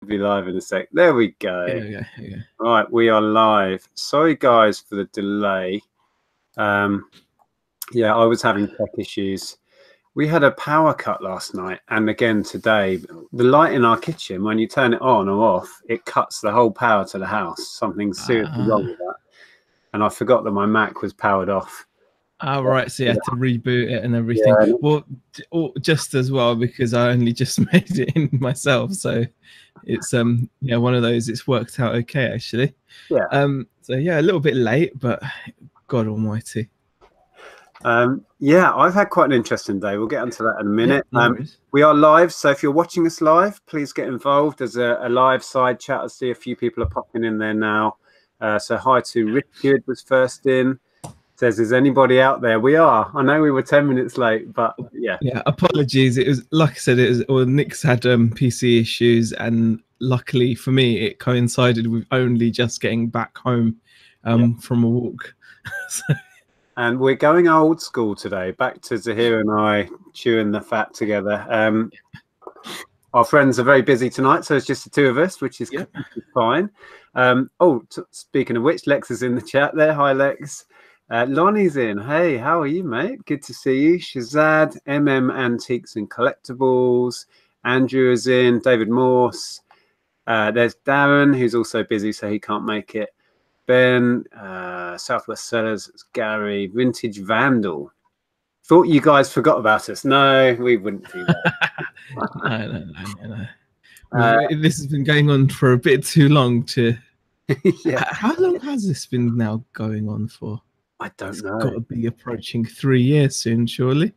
be live in a sec. There we go. Here we go. Here we go. Right, we are live. Sorry, guys, for the delay. Yeah, I was having tech issues. We had a power cut last night, and again today. The light in our kitchen, when you turn it on or off, it cuts the whole power to the house. Something's seriously wrong with that. And I forgot that my Mac was powered off. Oh, right. So you had to reboot it and everything. Yeah. Well, just as well, because I only just made it in myself. So it's yeah, one of those. It's worked out okay, actually. Yeah. So yeah, a little bit late, but God Almighty. Yeah, I've had quite an interesting day. We'll get onto that in a minute. Yeah, no we are live, so if you're watching us live, please get involved. There's a live side chat. I see a few people are popping in there now. So hi to Richard was first in. Says, is anybody out there? We are. I know we were 10 minutes late, but yeah. Yeah, apologies. It was, like I said, it was, well, Nick's had PC issues, and luckily for me, it coincided with only just getting back home from a walk. So. And we're going old school today, back to Zahir and I chewing the fat together. Our friends are very busy tonight, so it's just the two of us, which is fine. Speaking of which, Lex is in the chat there. Hi, Lex. Lonnie's in. Hey, how are you, mate? Good to see you. Shazad, Antiques and Collectibles. Andrew is in. David Morse. There's Darren, who's also busy, so he can't make it. Ben, Southwest Sellers, Gary, Vintage Vandal. Thought you guys forgot about us. No, we wouldn't do that. No. This has been going on for a bit too long to... Yeah. How long has this been now going on for? I don't know. It's got to be approaching 3 years soon, surely?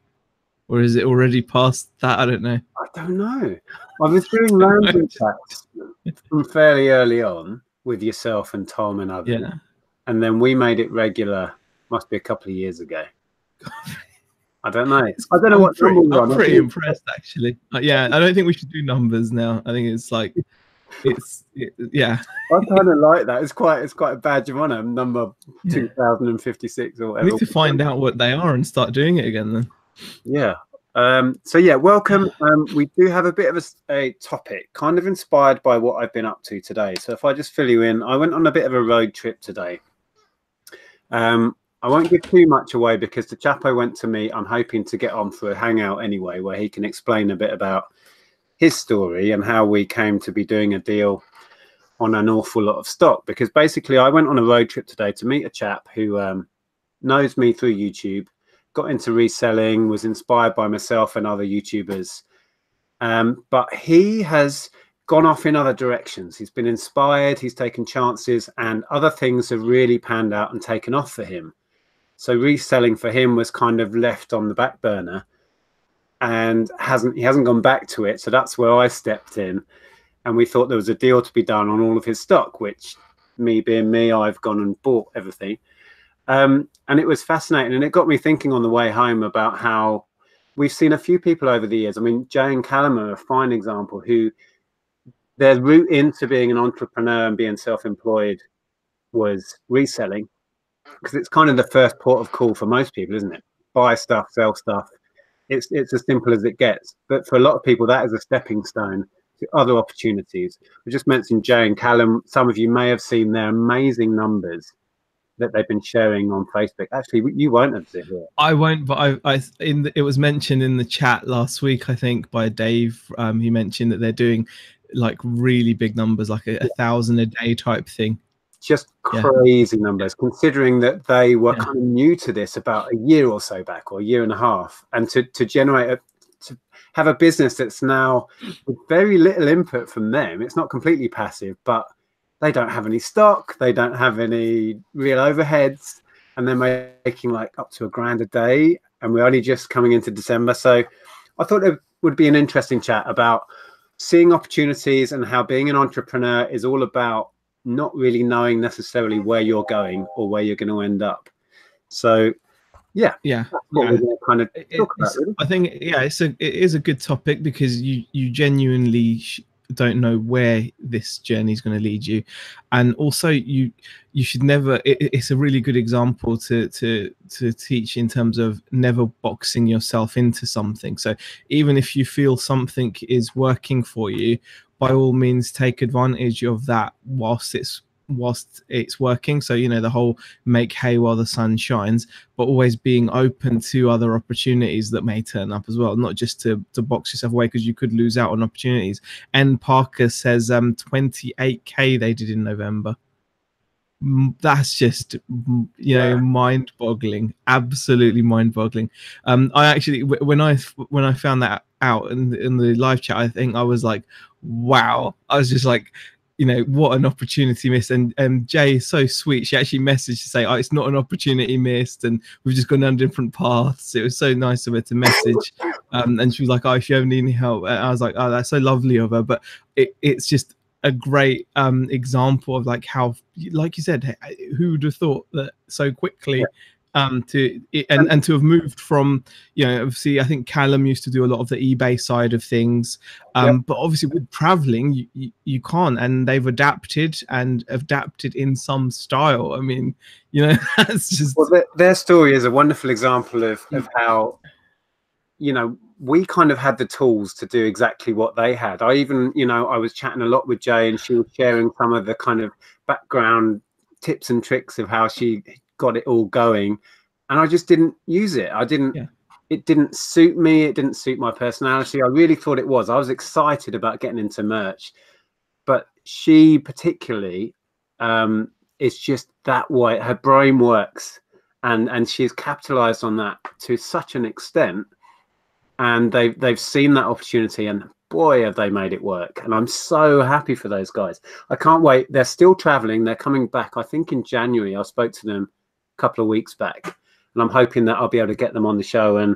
Or is it already past that? I don't know. I don't know. I was doing random chats from fairly early on with yourself and Tom and others. Yeah. And then we made it regular, must be a couple of years ago. I don't know. I don't know what number we're on. I'm pretty impressed, actually. Yeah, I don't think we should do numbers now. I think it's like... yeah. I kind of like that. It's quite a badge of honor. Number 2056 or whatever. We need to find out what they are and start doing it again then. Yeah. So yeah, welcome. We do have a bit of a topic, kind of inspired by what I've been up to today. So if I just fill you in, I went on a bit of a road trip today. I won't give too much away because the chap I went to meet, I'm hoping to get on for a hangout anyway, where he can explain a bit about his story and how we came to be doing a deal on an awful lot of stock. Because basically I went on a road trip today to meet a chap who knows me through YouTube, got into reselling, was inspired by myself and other YouTubers. But he has gone off in other directions. He's been inspired, he's taken chances, and other things have really panned out and taken off for him. So reselling for him was kind of left on the back burner. And he hasn't gone back to it, so that's where I stepped in, and we thought there was a deal to be done on all of his stock, which, me being me, I've gone and bought everything, and it was fascinating, and it got me thinking on the way home about how we've seen a few people over the years. I mean, Jay and Callum are a fine example, who their route into being an entrepreneur and being self-employed was reselling, because it's kind of the first port of call for most people, isn't it? Buy stuff, sell stuff. It's as simple as it gets. But for a lot of people, that is a stepping stone to other opportunities. We just mentioned Jay and Callum. Some of you may have seen their amazing numbers that they've been sharing on Facebook. Actually, you won't have seen it. I won't, but it was mentioned in the chat last week, I think, by Dave. He mentioned that they're doing like really big numbers, like a 1,000 a day type thing. Just crazy numbers, considering that they were kind of new to this about a year or so back, or a year and a half, and to generate to have a business that's now with very little input from them. It's not completely passive, but they don't have any stock, they don't have any real overheads, and they're making like up to $1,000 a day, and we're only just coming into December. So I thought it would be an interesting chat about seeing opportunities and how being an entrepreneur is all about not really knowing necessarily where you're going or where you're going to end up. So yeah, kind of talk about, really. I think it is a good topic, because you genuinely don't know where this journey is going to lead you, and also you should never. It's a really good example to teach in terms of never boxing yourself into something. So even if you feel something is working for you, by all means take advantage of that whilst it's working. So, you know, the whole make hay while the sun shines, but always being open to other opportunities that may turn up as well, not just to box yourself away, because you could lose out on opportunities. And Parker says 28k they did in November. That's just, you know, mind-boggling, absolutely mind-boggling. I actually, when I found that out in the live chat, I think I was like, wow. I was just like, you know, what an opportunity missed. And Jay is so sweet. She actually messaged to say, oh, it's not an opportunity missed, and we've just gone down different paths. It was so nice of her to message. And she was like, oh, if you ever need any help. And I was like, oh, that's so lovely of her. But it's just a great example of like how, like you said, who would have thought that so quickly to have moved from, you know, obviously I think Callum used to do a lot of the eBay side of things, but obviously with traveling you can't, and they've adapted in some style. I mean, you know, that's just, well, their story is a wonderful example of how, you know, we kind of had the tools to do exactly what they had. I even, you know, I was chatting a lot with Jay, and she was sharing some of the kind of background tips and tricks of how she got it all going, and I just didn't use it. It didn't suit me. It didn't suit my personality. I really thought it was. I was excited about getting into merch, but she particularly is just that way. Her brain works, and she's capitalized on that to such an extent. And they've seen that opportunity, and boy, have they made it work. And I'm so happy for those guys. I can't wait. They're still traveling. They're coming back, I think, in January. I spoke to them a couple of weeks back, and I'm hoping that I'll be able to get them on the show and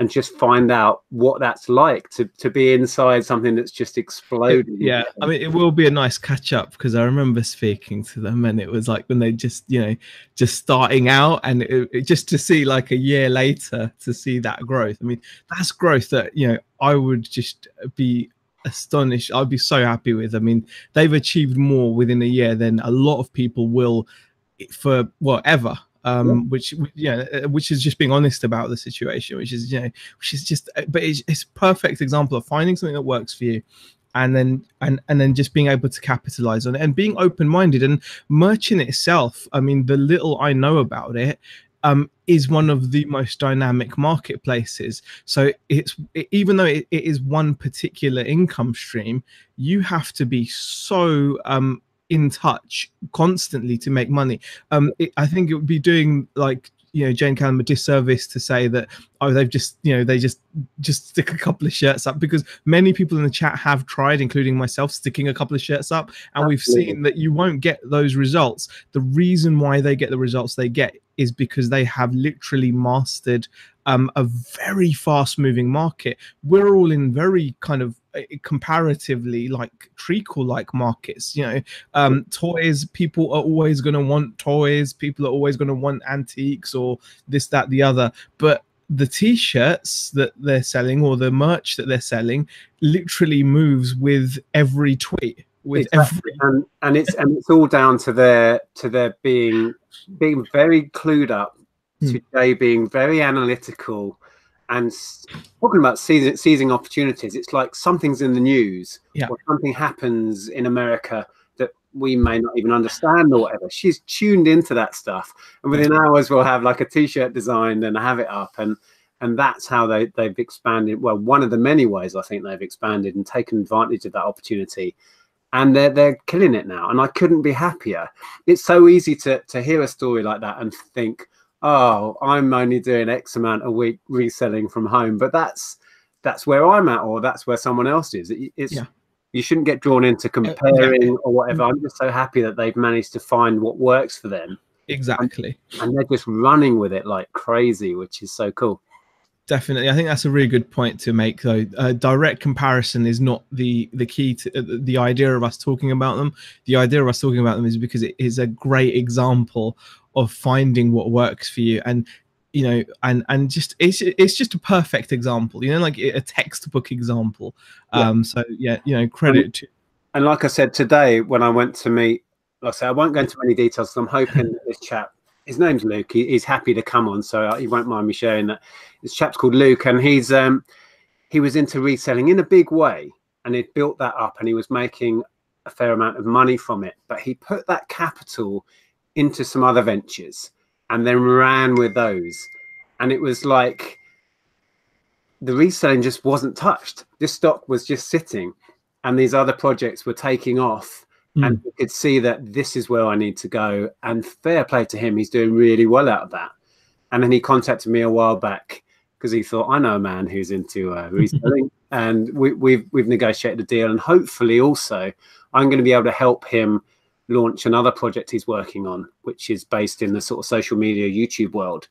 just find out what that's like to be inside something that's just exploding. Yeah, I mean, it will be a nice catch up, because I remember speaking to them, and it was like when they just, you know, just starting out, and just to see like a year later to see that growth. I mean, that's growth that, you know, I would just be astonished. I'd be so happy with. I mean, they've achieved more within a year than a lot of people will for whatever. Which is just being honest about the situation, which is just, but it's a perfect example of finding something that works for you, and then just being able to capitalize on it and being open-minded. And merch in itself, I mean, the little I know about it, is one of the most dynamic marketplaces. So even though it is one particular income stream, you have to be so in touch constantly to make money. I think it would be doing, like, you know, Jane Callum a disservice to say that, oh, they've just, you know, they just stick a couple of shirts up, because many people in the chat have tried, including myself, sticking a couple of shirts up, and we've seen that you won't get those results. The reason why they get the results they get is because they have literally mastered a very fast moving market. We're all in very kind of comparatively like treacle like markets, you know. Toys, people are always going to want toys, people are always going to want antiques or this, that, the other. But the t-shirts that they're selling, or the merch that they're selling, literally moves with every tweet, with exactly. and it's all down to their being very clued up, to Jay being very analytical and talking about seizing opportunities. It's like something's in the news, or something happens in America that we may not even understand or whatever. She's tuned into that stuff, and within hours we'll have like a t-shirt designed and have it up, and that's how they've expanded. Well, one of the many ways I think they've expanded and taken advantage of that opportunity, and they're killing it now, and I couldn't be happier. It's so easy to hear a story like that and think, oh, I'm only doing X amount a week reselling from home, but that's where I'm at, or that's where someone else is. You shouldn't get drawn into comparing or whatever. I'm just so happy that they've managed to find what works for them. Exactly. And they're just running with it like crazy, which is so cool. Definitely. I think that's a really good point to make, though. Direct comparison is not the key to the idea of us talking about them. The idea of us talking about them is because it is a great example of finding what works for you. And, you know, and just it's just a perfect example, you know, like a textbook example. So yeah, you know, credit to. And like I said today, when I went to meet, like I said, I won't go into many details, because I'm hoping that this chap, his name's Luke, he's happy to come on, so he won't mind me sharing that. This chap's called Luke, and he was into reselling in a big way, and he'd built that up, and he was making a fair amount of money from it. But he put that capital into some other ventures and then ran with those. And it was like the reselling just wasn't touched. This stock was just sitting, and these other projects were taking off. And you could see that this is where I need to go. And fair play to him, he's doing really well out of that. And then he contacted me a while back because he thought, I know a man who's into reselling, and we've negotiated a deal. And hopefully also I'm going to be able to help him launch another project he's working on, which is based in the sort of social media YouTube world.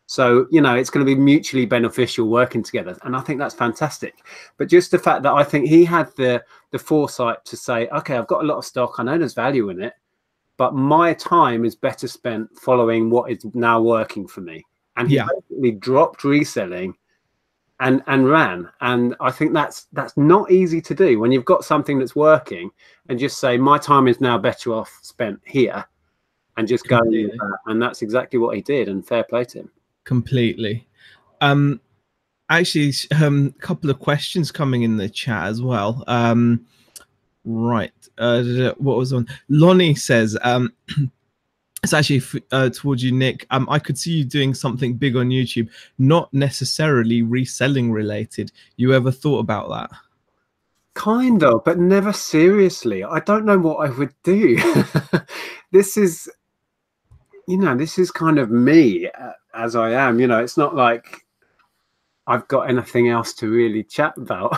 So, you know, it's going to be mutually beneficial working together. And I think that's fantastic. But just the fact that I think he had the foresight to say, okay, I've got a lot of stock. I know there's value in it, but my time is better spent following what is now working for me. And he basically dropped reselling and ran. And I think that's not easy to do when you've got something that's working and just say, my time is now better off spent here, and just go with that. And that's exactly what he did. And fair play to him. Completely. Actually, a couple of questions coming in the chat as well. Right. What was on? Lonnie says, it's actually towards you, Nick. I could see you doing something big on YouTube, not necessarily reselling related. You ever thought about that? Kind of, but never seriously. I don't know what I would do. This is, you know, this is kind of me as I am. You know, it's not like I've got anything else to really chat about.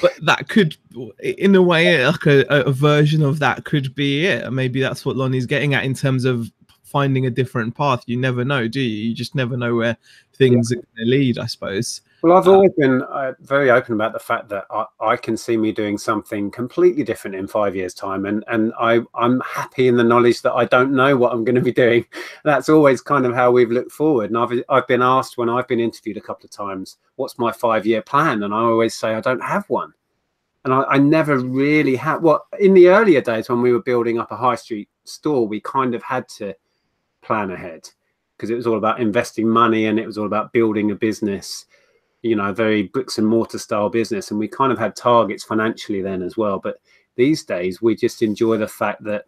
But that could, in a way, like a version of that could be it. Maybe that's what Lonnie's getting at in terms of finding a different path. You never know, do you? You just never know where things are going to lead, I suppose. Well, I've always been very open about the fact that I can see me doing something completely different in 5 years' time. And I'm happy in the knowledge that I don't know what I'm going to be doing. That's always kind of how we've looked forward. And I've been asked when I've been interviewed a couple of times, what's my 5-year plan? And I always say, I don't have one. And I never really had. Well, in the earlier days when we were building up a high street store, we kind of had to plan ahead because it was all about investing money and it was all about building a business, you know, a very bricks and mortar style business. And we kind of had targets financially then as well. But these days we just enjoy the fact that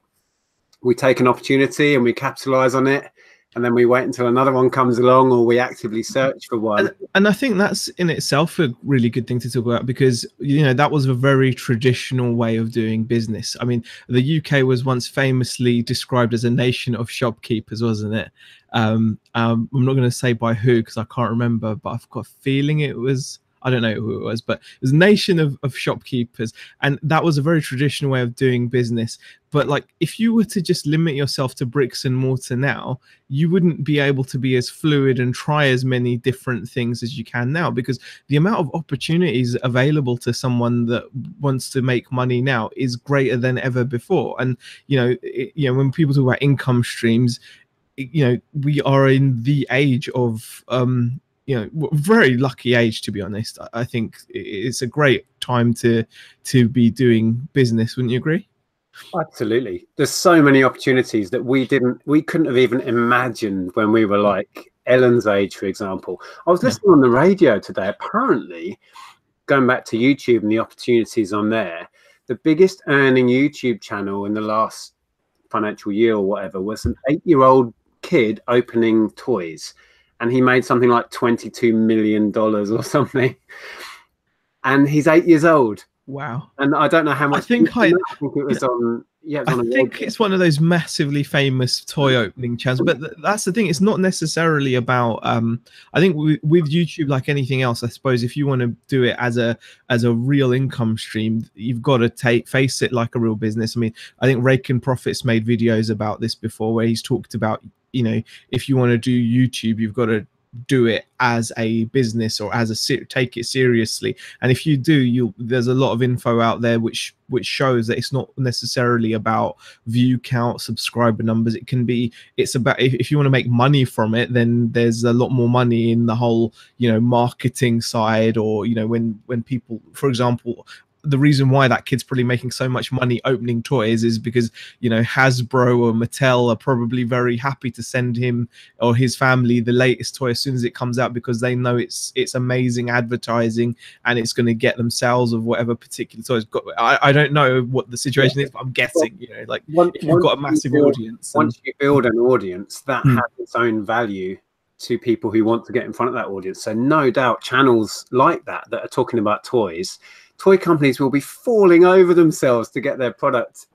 we take an opportunity and we capitalize on it. And then we wait until another one comes along, or we actively search for one. And I think that's in itself a really good thing to talk about, because, you know, that was a very traditional way of doing business. I mean, the UK was once famously described as a nation of shopkeepers, wasn't it? I'm not going to say by who, because I can't remember, but I've got a feeling it was, I don't know who it was, but it was a nation of shopkeepers. And that was a very traditional way of doing business. But like, if you were to just limit yourself to bricks and mortar now, you wouldn't be able to be as fluid and try as many different things as you can now, because the amount of opportunities available to someone that wants to make money now is greater than ever before. And, you know, when people talk about income streams, you know, we are in the age of, you know, very lucky age, to be honest. I think it's a great time to be doing business. Wouldn't you agree? Absolutely. There's so many opportunities that we couldn't have even imagined when we were like Ellen's age, for example. I was listening on the radio today. Apparently, going back to YouTube and the opportunities on there, the biggest earning YouTube channel in the last financial year or whatever was an 8-year-old kid opening toys. And he made something like $22 million or something. And he's 8 years old. Wow. And I don't know how much. I think it was on. Yeah, it was on I think it's one of those massively famous toy opening channels. But that's the thing. It's not necessarily about. I think with YouTube, like anything else, I suppose if you want to do it as a real income stream, you've got to face it like a real business. I mean, I think Rake and Profits made videos about this before, where he's talked about, you know, if you want to do YouTube, you've got to do it as a business or as take it seriously. And if you do, there's a lot of info out there which shows that it's not necessarily about view count, subscriber numbers. It's about, if you want to make money from it, then there's a lot more money in the whole, you know, marketing side, or, you know, when people, for example, the reason why that kid's probably making so much money opening toys is because, you know, Hasbro or Mattel are probably very happy to send him or his family the latest toy as soon as it comes out, because they know it's amazing advertising and it's going to get them sales of whatever particular toys. I don't know what the situation is, but I'm guessing, you know, like if you've got a massive audience. Once you build an audience, that has its own value to people who want to get in front of that audience. So no doubt channels like that are talking about toys, toy companies will be falling over themselves to get their product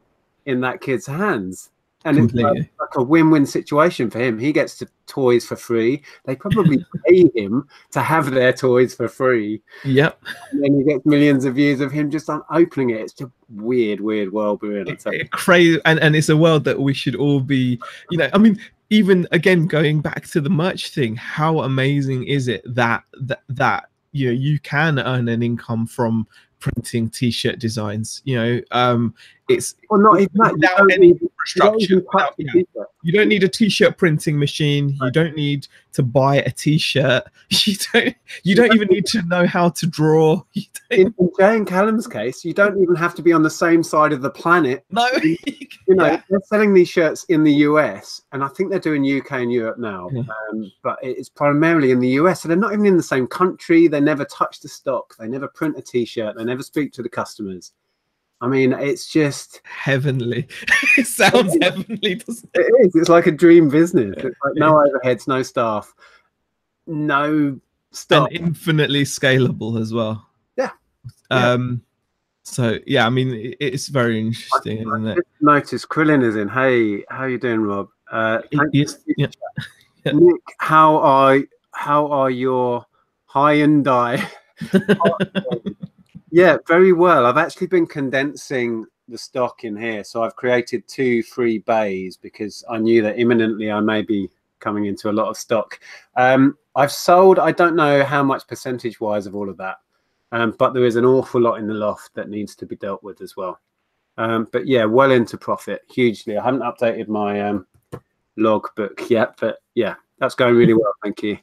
in that kid's hands. And Completely. It's like a win-win situation for him. He gets the toys for free. They probably pay him to have their toys for free. Yep. And then he gets millions of views of him just on opening it. It's just weird world we're in. Crazy, and it's a world that we should all be, you know, I mean, even again, going back to the merch thing, how amazing is it that you know, you can earn an income from printing t-shirt designs, you know, it's not even that. Without any infrastructure. You don't need a t-shirt printing machine. You don't need to buy a t-shirt. You don't even need to know how to draw. In Jay and Callum's case, you don't even have to be on the same side of the planet. No. You know, they're selling these shirts in the US, and I think they're doing UK and Europe now, but it's primarily in the US. So they're not even in the same country. They never touch the stock. They never print a t-shirt. They never speak to the customers. I mean, it's just heavenly. It sounds heavenly, doesn't it? It is. It's like a dream business. It's like no overheads, no staff, no stuff. And infinitely scalable as well. Yeah. So yeah, I mean, it's very interesting, isn't it? Notice Krillin is in. Hey, how you doing, Rob? Yes. Yeah. Nick, how are your high and die? Yeah, very well. I've actually been condensing the stock in here. So I've created 2 free bays because I knew that imminently I may be coming into a lot of stock. I've sold, I don't know how much percentage wise of all of that, but there is an awful lot in the loft that needs to be dealt with as well. But yeah, well into profit, hugely. I haven't updated my log book yet, but yeah, that's going really well. Thank you.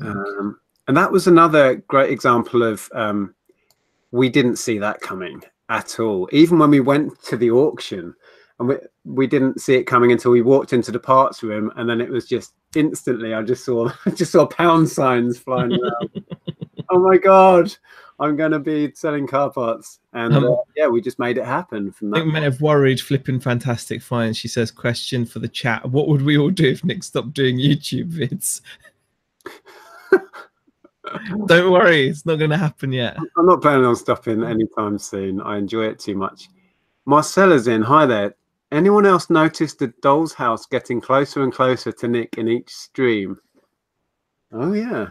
And that was another great example of we didn't see that coming at all. Even when we went to the auction, and we didn't see it coming until we walked into the parts room, and then it was just instantly I just saw pound signs flying around. Oh my god, I'm going to be selling car parts, and yeah, we just made it happen. From that I think may have worried flipping fantastic fine. She says, question for the chat: what would we all do if Nick stopped doing YouTube vids? Don't worry, it's not going to happen yet. I'm not planning on stopping anytime soon. I enjoy it too much. Marcella's in. Hi there. Anyone else notice the doll's house getting closer and closer to Nick in each stream? Oh yeah.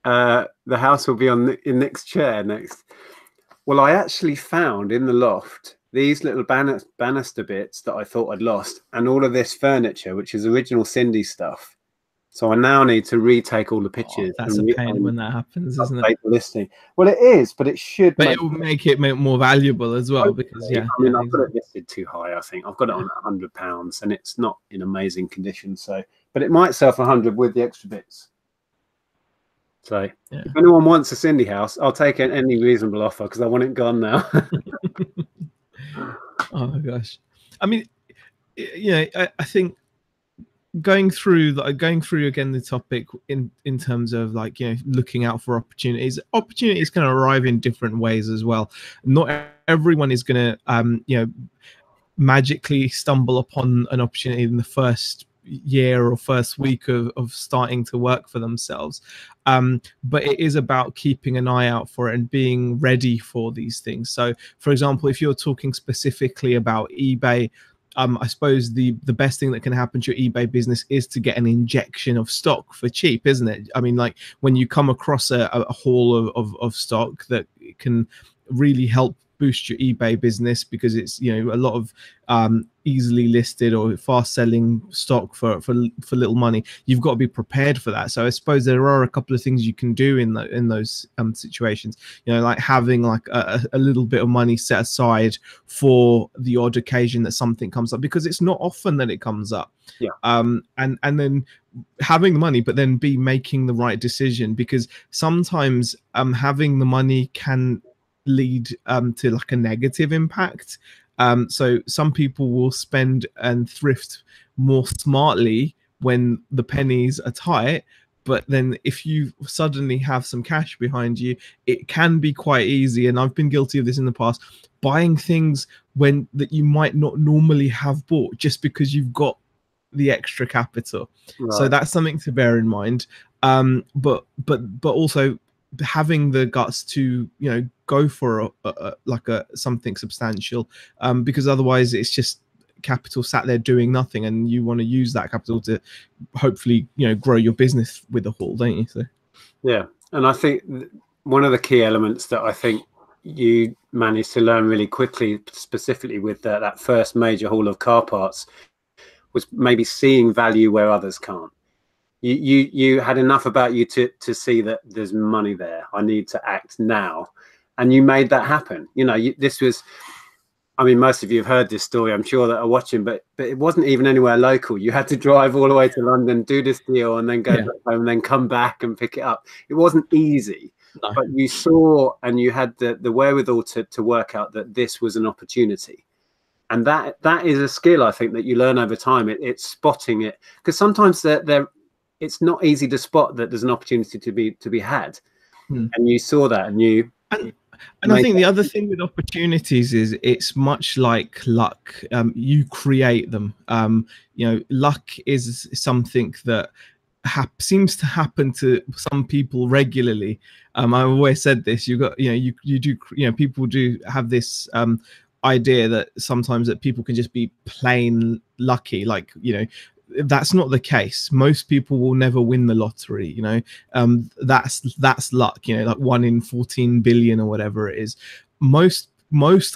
The house will be in Nick's chair next. Well, I actually found in the loft these little banister bits that I thought I'd lost, and all of this furniture, which is original Cindy stuff. So I now need to retake all the pictures. That's a pain when that happens, isn't it? The listing. Well, it is, but it should. But it will make it more valuable as well, because yeah. I mean, I've got it listed too high. I think I've got it on £100, and it's not in amazing condition. So, but it might sell for 100 with the extra bits. So, if anyone wants a Cindy house, I'll take any reasonable offer because I want it gone now. Oh my gosh! I mean, you know, I think. Going through again the topic in terms of, like, you know, looking out for opportunities can arrive in different ways as well. Not everyone is going to you know, magically stumble upon an opportunity in the first year or first week of starting to work for themselves, but it is about keeping an eye out for it and being ready for these things. So for example, if you're talking specifically about eBay, I suppose the best thing that can happen to your eBay business is to get an injection of stock for cheap, isn't it? I mean, like when you come across a haul of stock that can really help boost your eBay business, because it's, you know, a lot of easily listed or fast selling stock for little money. You've got to be prepared for that. So I suppose there are a couple of things you can do in those situations, you know, like having like a little bit of money set aside for the odd occasion that something comes up, because it's not often that it comes up. Yeah. And then having the money, but then be making the right decision, because sometimes having the money can lead to like a negative impact. So some people will spend and thrift more smartly when the pennies are tight, but then if you suddenly have some cash behind you, it can be quite easy, and I've been guilty of this in the past, buying things when that you might not normally have bought just because you've got the extra capital. Right. So that's something to bear in mind. But also having the guts to, you know, go for something substantial, because otherwise it's just capital sat there doing nothing, and you want to use that capital to hopefully, you know, grow your business with a haul, don't you? So yeah, and I think one of the key elements that I think you managed to learn really quickly, specifically with that first major haul of car parts, was maybe seeing value where others can't. You had enough about you to see that there's money there. I need to act now, and you made that happen. You know, this was, I mean, most of you have heard this story, I'm sure, that are watching, but it wasn't even anywhere local. You had to drive all the way to London, do this deal, and then go back home, and then come back and pick it up. It wasn't easy, but you saw and you had the wherewithal to work out that this was an opportunity. And that is a skill, I think, that you learn over time. It's spotting it, because sometimes it's not easy to spot that there's an opportunity to be had. And you saw that, and you. And I think the other thing with opportunities is it's much like luck. You create them. You know, luck is something that seems to happen to some people regularly. I've always said this. You've got, you know, you do, you know, people do have this idea that sometimes that people can just be plain lucky, like, you know, that's not the case. Most people will never win the lottery, you know. That's luck, you know, like 1 in 14 billion or whatever it is. Most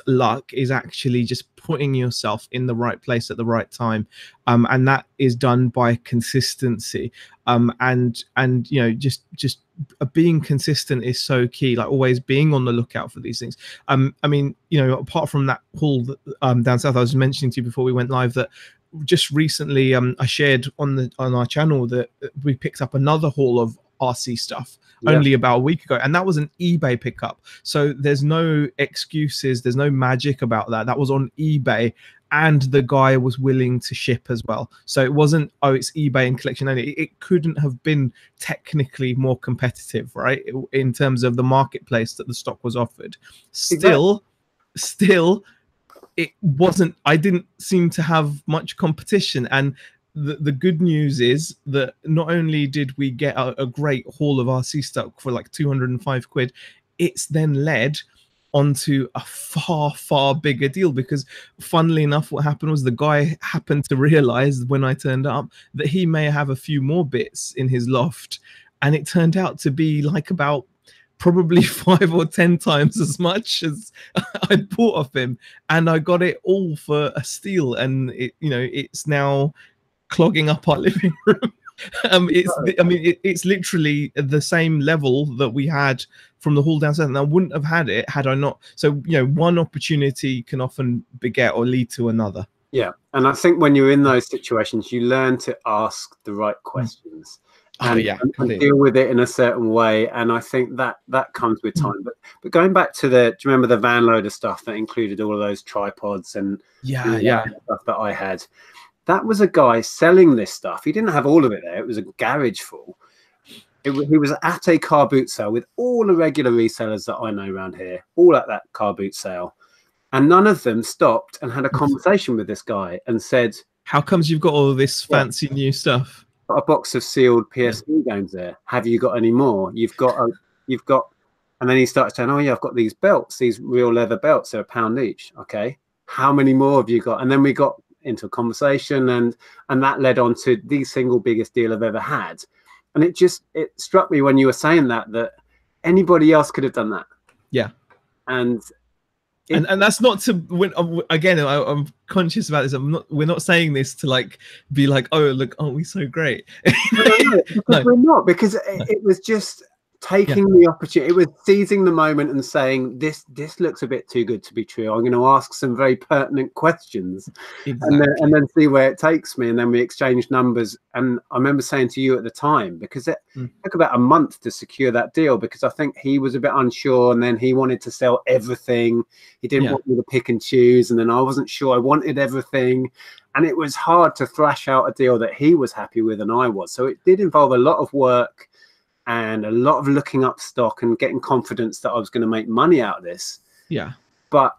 luck is actually just putting yourself in the right place at the right time, and that is done by consistency, and you know, just being consistent is so key, like always being on the lookout for these things. I mean, you know, apart from that haul down south I was mentioning to you before we went live, that just recently I shared on our channel that we picked up another haul of RC stuff only about a week ago, and that was an eBay pickup. So there's no excuses, there's no magic about that. That was on eBay, and the guy was willing to ship as well. So it wasn't, oh, it's eBay and collection only. It couldn't have been technically more competitive, right, in terms of the marketplace that the stock was offered. Still it wasn't, I didn't seem to have much competition. And the good news is that not only did we get a great haul of RC stock for like 205 quid, it's then led onto a far bigger deal, because funnily enough, what happened was the guy happened to realize when I turned up that he may have a few more bits in his loft, and it turned out to be like about probably 5 or 10 times as much as I bought off him, and I got it all for a steal. And it, you know, it's now clogging up our living room. It's literally the same level that we had from the haul down south, and I wouldn't have had it had I not. So, you know, one opportunity can often beget or lead to another. Yeah, and I think when you're in those situations, you learn to ask the right questions. And deal with it in a certain way, and I think that comes with time. But going back to do you remember the van loader stuff that included all of those tripods and stuff that I had? That was a guy selling this stuff. He didn't have all of it there. It was a garage full. He was at a car boot sale with all the regular resellers that I know around here, all at that car boot sale, and none of them stopped and had a conversation with this guy and said, "How comes you've got all of this fancy new stuff? Got a box of sealed PSP games there. Have you got any more? You've got," and then he started saying, "Oh yeah, I've got these belts, these real leather belts. They're £1 each. Okay, how many more have you got?" And then we got into a conversation, and that led on to the single biggest deal I've ever had. And it struck me when you were saying that anybody else could have done that. Yeah. And And that's not to again. I'm conscious about this. We're not saying this to like be like, oh look, aren't we so great? No, because we're not. Because it was just taking the opportunity. It was seizing the moment and saying, "This looks a bit too good to be true. I'm going to ask some very pertinent questions, Exactly. and then see where it takes me." And then we exchanged numbers. And I remember saying to you at the time, because it took about a month to secure that deal, because I think he was a bit unsure, and then he wanted to sell everything. He didn't want me to pick and choose, and then I wasn't sure I wanted everything. And it was hard to thrash out a deal that he was happy with and I was. So it did involve a lot of work and a lot of looking up stock and getting confidence that I was going to make money out of this. Yeah. But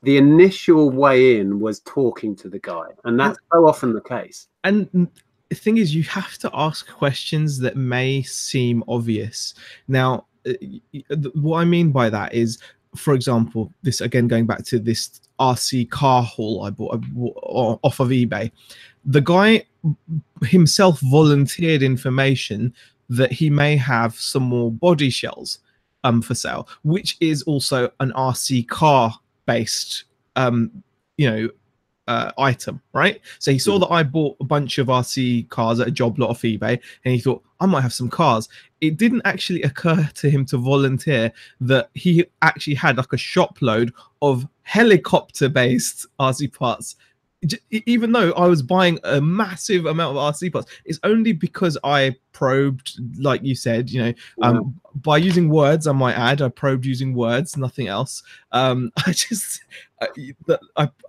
the initial way in was talking to the guy. And that's so often the case. And the thing is, you have to ask questions that may seem obvious. Now, what I mean by that is, for example, this again, going back to this RC car haul I bought off of eBay, the guy himself volunteered information that he may have some more body shells for sale, which is also an RC car based item, right? So he saw that I bought a bunch of RC cars at a job lot off eBay, and he thought I might have some cars. It didn't actually occur to him to volunteer that he actually had like a shop load of helicopter-based RC parts. Even though I was buying a massive amount of RC parts, it's only because I probed, like you said, by using words, I might add, I probed using words, nothing else. I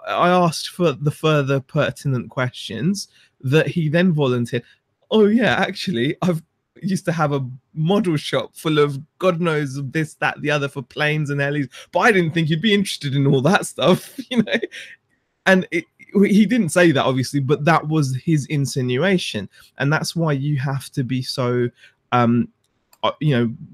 asked for the further pertinent questions that he then volunteered. Oh yeah, actually, I've used to have a model shop full of God knows this, that, the other for planes and helis, but I didn't think you'd be interested in all that stuff, And he didn't say that, obviously, but that was his insinuation. And that's why you have to be so,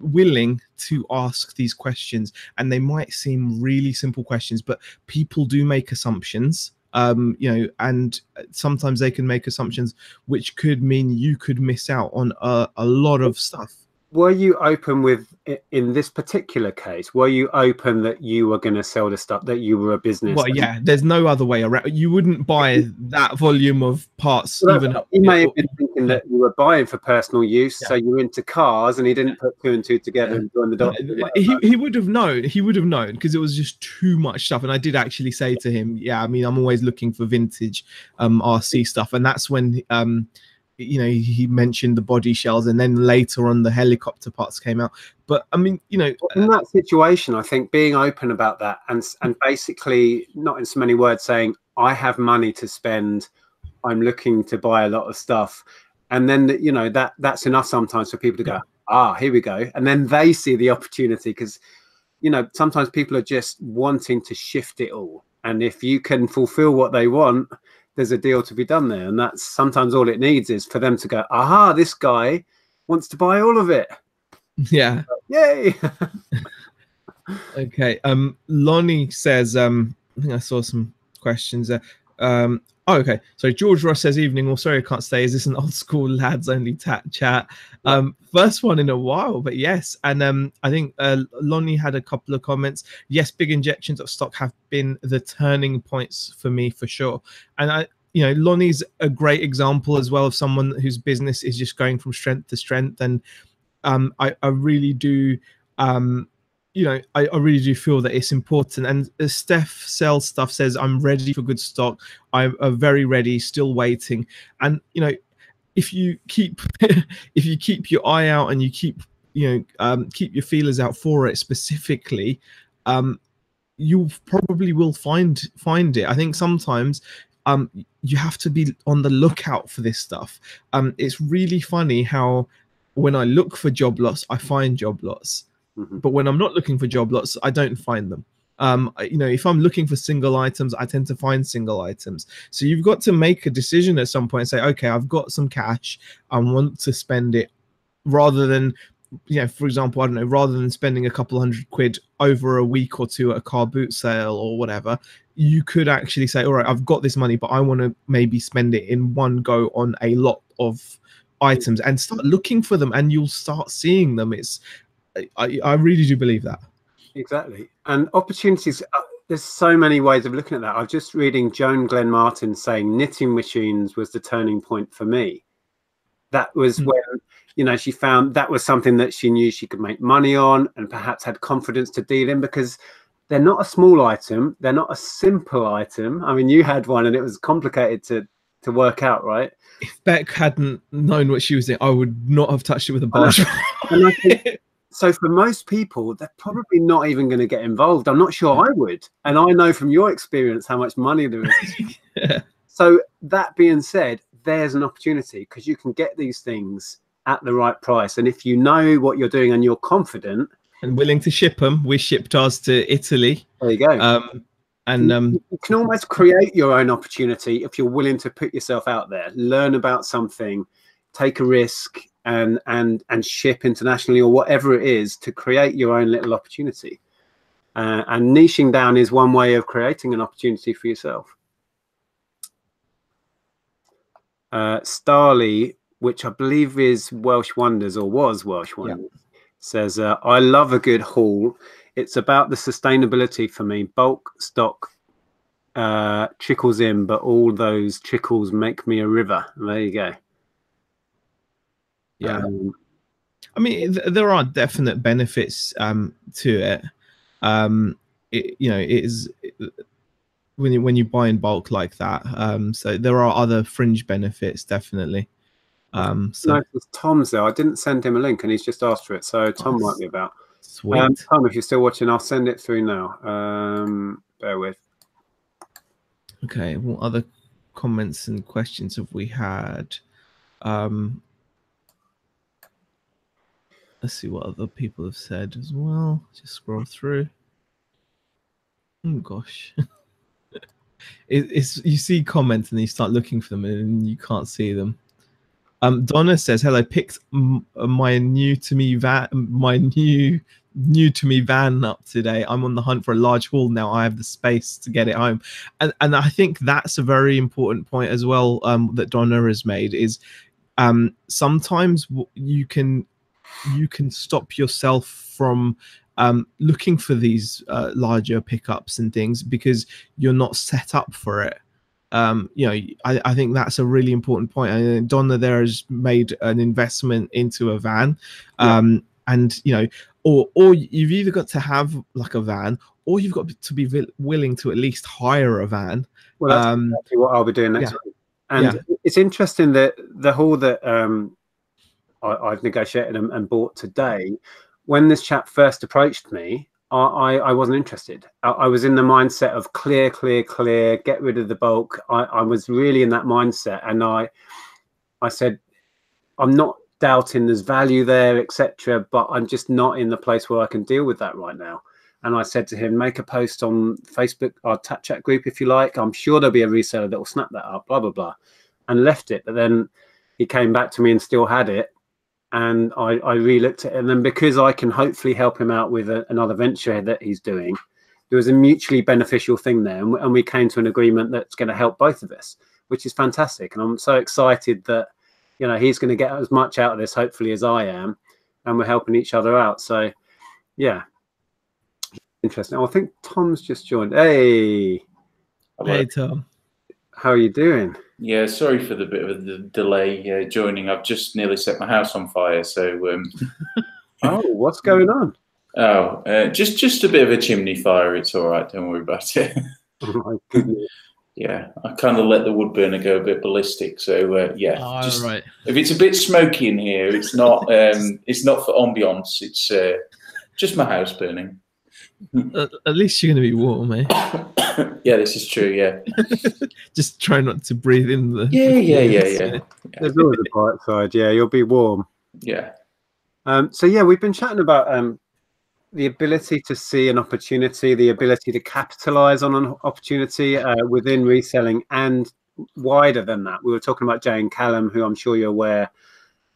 willing to ask these questions. And they might seem really simple questions, but people do make assumptions, and sometimes they can make assumptions which could mean you could miss out on a lot of stuff. Were you open with, in this particular case, were you open that you were going to sell the stuff, that you were a business? Well, yeah, there's no other way around. You wouldn't buy that volume of parts. Well, even he may have been thinking that you were buying for personal use, so you were into cars, and he didn't put two and two together and join the dots. He would have known. He would have known, because it was just too much stuff. And I did actually say to him, yeah, I mean, I'm always looking for vintage RC stuff, and that's when he mentioned the body shells, and then later on the helicopter parts came out. But I mean, in that situation, I think being open about that and basically not in so many words saying, I have money to spend, I'm looking to buy a lot of stuff, and then that's enough sometimes for people to go, here we go, and then they see the opportunity, because sometimes people are just wanting to shift it all, and if you can fulfill what they want, there's a deal to be done there. And that's sometimes all it needs, is for them to go, aha, this guy wants to buy all of it. Yeah. Yay. Okay. Lonnie says, I think I saw some questions there. Okay. So George Ross says, evening. Well, sorry, I can't stay. Is this an old school lads only chat? First one in a while, but yes. And I think Lonnie had a couple of comments. Yes, big injections of stock have been the turning points for me, for sure. And Lonnie's a great example as well of someone whose business is just going from strength to strength. And I really do, I really do feel that it's important. And Steph Sells Stuff says, I'm ready for good stock. I'm very ready, still waiting. And, if you keep your eye out, and you keep your feelers out for it specifically, you probably will find it. I think sometimes you have to be on the lookout for this stuff. It's really funny how when I look for job lots, I find job lots. But when I'm not looking for job lots, I don't find them. If I'm looking for single items, I tend to find single items. So you've got to make a decision at some point and say, okay, I've got some cash, I want to spend it, rather than, for example, I don't know, rather than spending a couple £100 over a week or two at a car boot sale or whatever, you could actually say, all right, I've got this money, but I want to maybe spend it in one go on a lot of items, and start looking for them, and you'll start seeing them. I really do believe that. Exactly. And opportunities, there's so many ways of looking at that. I was just reading Joan Glenn Martin saying knitting machines was the turning point for me. That was when, you know, she found that was something that she knew she could make money on and perhaps had confidence to deal in, because they're not a small item. They're not a simple item. I mean, you had one and it was complicated to work out, right? If Beck hadn't known what she was doing, I would not have touched it with a barge. And I think, so for most people, they're probably not even going to get involved. I'm not sure I would. And I know from your experience how much money there is. Yeah. So that being said, there's an opportunity, because you can get these things at the right price. And if you know what you're doing and you're confident and willing to ship them, we shipped ours to Italy. There you go. You can almost create your own opportunity if you're willing to put yourself out there, learn about something, take a risk, and ship internationally or whatever it is to create your own little opportunity. And niching down is one way of creating an opportunity for yourself. Starley, which I believe is Welsh Wonders or was Welsh Wonders, says, I love a good haul. It's about the sustainability for me. Bulk stock trickles in, but all those trickles make me a river. There you go. Yeah. I mean, there are definite benefits to it. You know, it is when you buy in bulk like that. So there are other fringe benefits, definitely. So Tom's there. I didn't send him a link, and he's just asked for it. So Tom might be about. Sweet. Tom, if you're still watching, I'll send it through now. Bear with. Okay. What other comments and questions have we had? Let's see what other people have said as well. Just scroll through. Oh gosh. It's you see comments and you start looking for them and you can't see them. Donna says, hello, picked my new to me van up today. I'm on the hunt for a large haul now. I have the space to get it home. And I think that's a very important point as well, that Donna has made, is sometimes you can stop yourself from looking for these larger pickups and things because you're not set up for it. You know, I think that's a really important point. And Donna there has made an investment into a van, and you know, or you've either got to have like a van, or you've got to be willing to at least hire a van. Well, that's exactly what I'll be doing next week. And it's interesting that the haul that I've negotiated and bought today, when this chap first approached me, I wasn't interested. I was in the mindset of clear, get rid of the bulk. I was really in that mindset, and I said, I'm not doubting there's value there, etc., but I'm just not in the place where I can deal with that right now. And I said to him, make a post on Facebook, our chat group, if you like. I'm sure there'll be a reseller that will snap that up, blah, blah, blah, and left it. But then he came back to me and still had it. And I re-looked at it, and then because I can hopefully help him out with another venture that he's doing, there was a mutually beneficial thing there, and we came to an agreement that's going to help both of us, which is fantastic. And I'm so excited that, you know, he's going to get as much out of this hopefully as I am, and we're helping each other out. So yeah, interesting. Oh, I think Tom's just joined. Hey Tom, how are you doing? Yeah, sorry for the bit of a delay joining. I've just nearly set my house on fire, so. Oh, what's going on? Oh, just a bit of a chimney fire. It's all right. Don't worry about it. Oh my goodness. Yeah, I kind of let the wood burner go a bit ballistic. So yeah, right. If it's a bit smoky in here, it's not for ambiance. It's just my house burning. At least you're going to be warm, eh? Yeah, this is true. Yeah. Just try not to breathe in the. Yeah. There's always a bright side. Yeah, you'll be warm. Yeah. So yeah, we've been chatting about the ability to see an opportunity, the ability to capitalize on an opportunity within reselling, and wider than that. We were talking about Jay and Callum, who I'm sure you're aware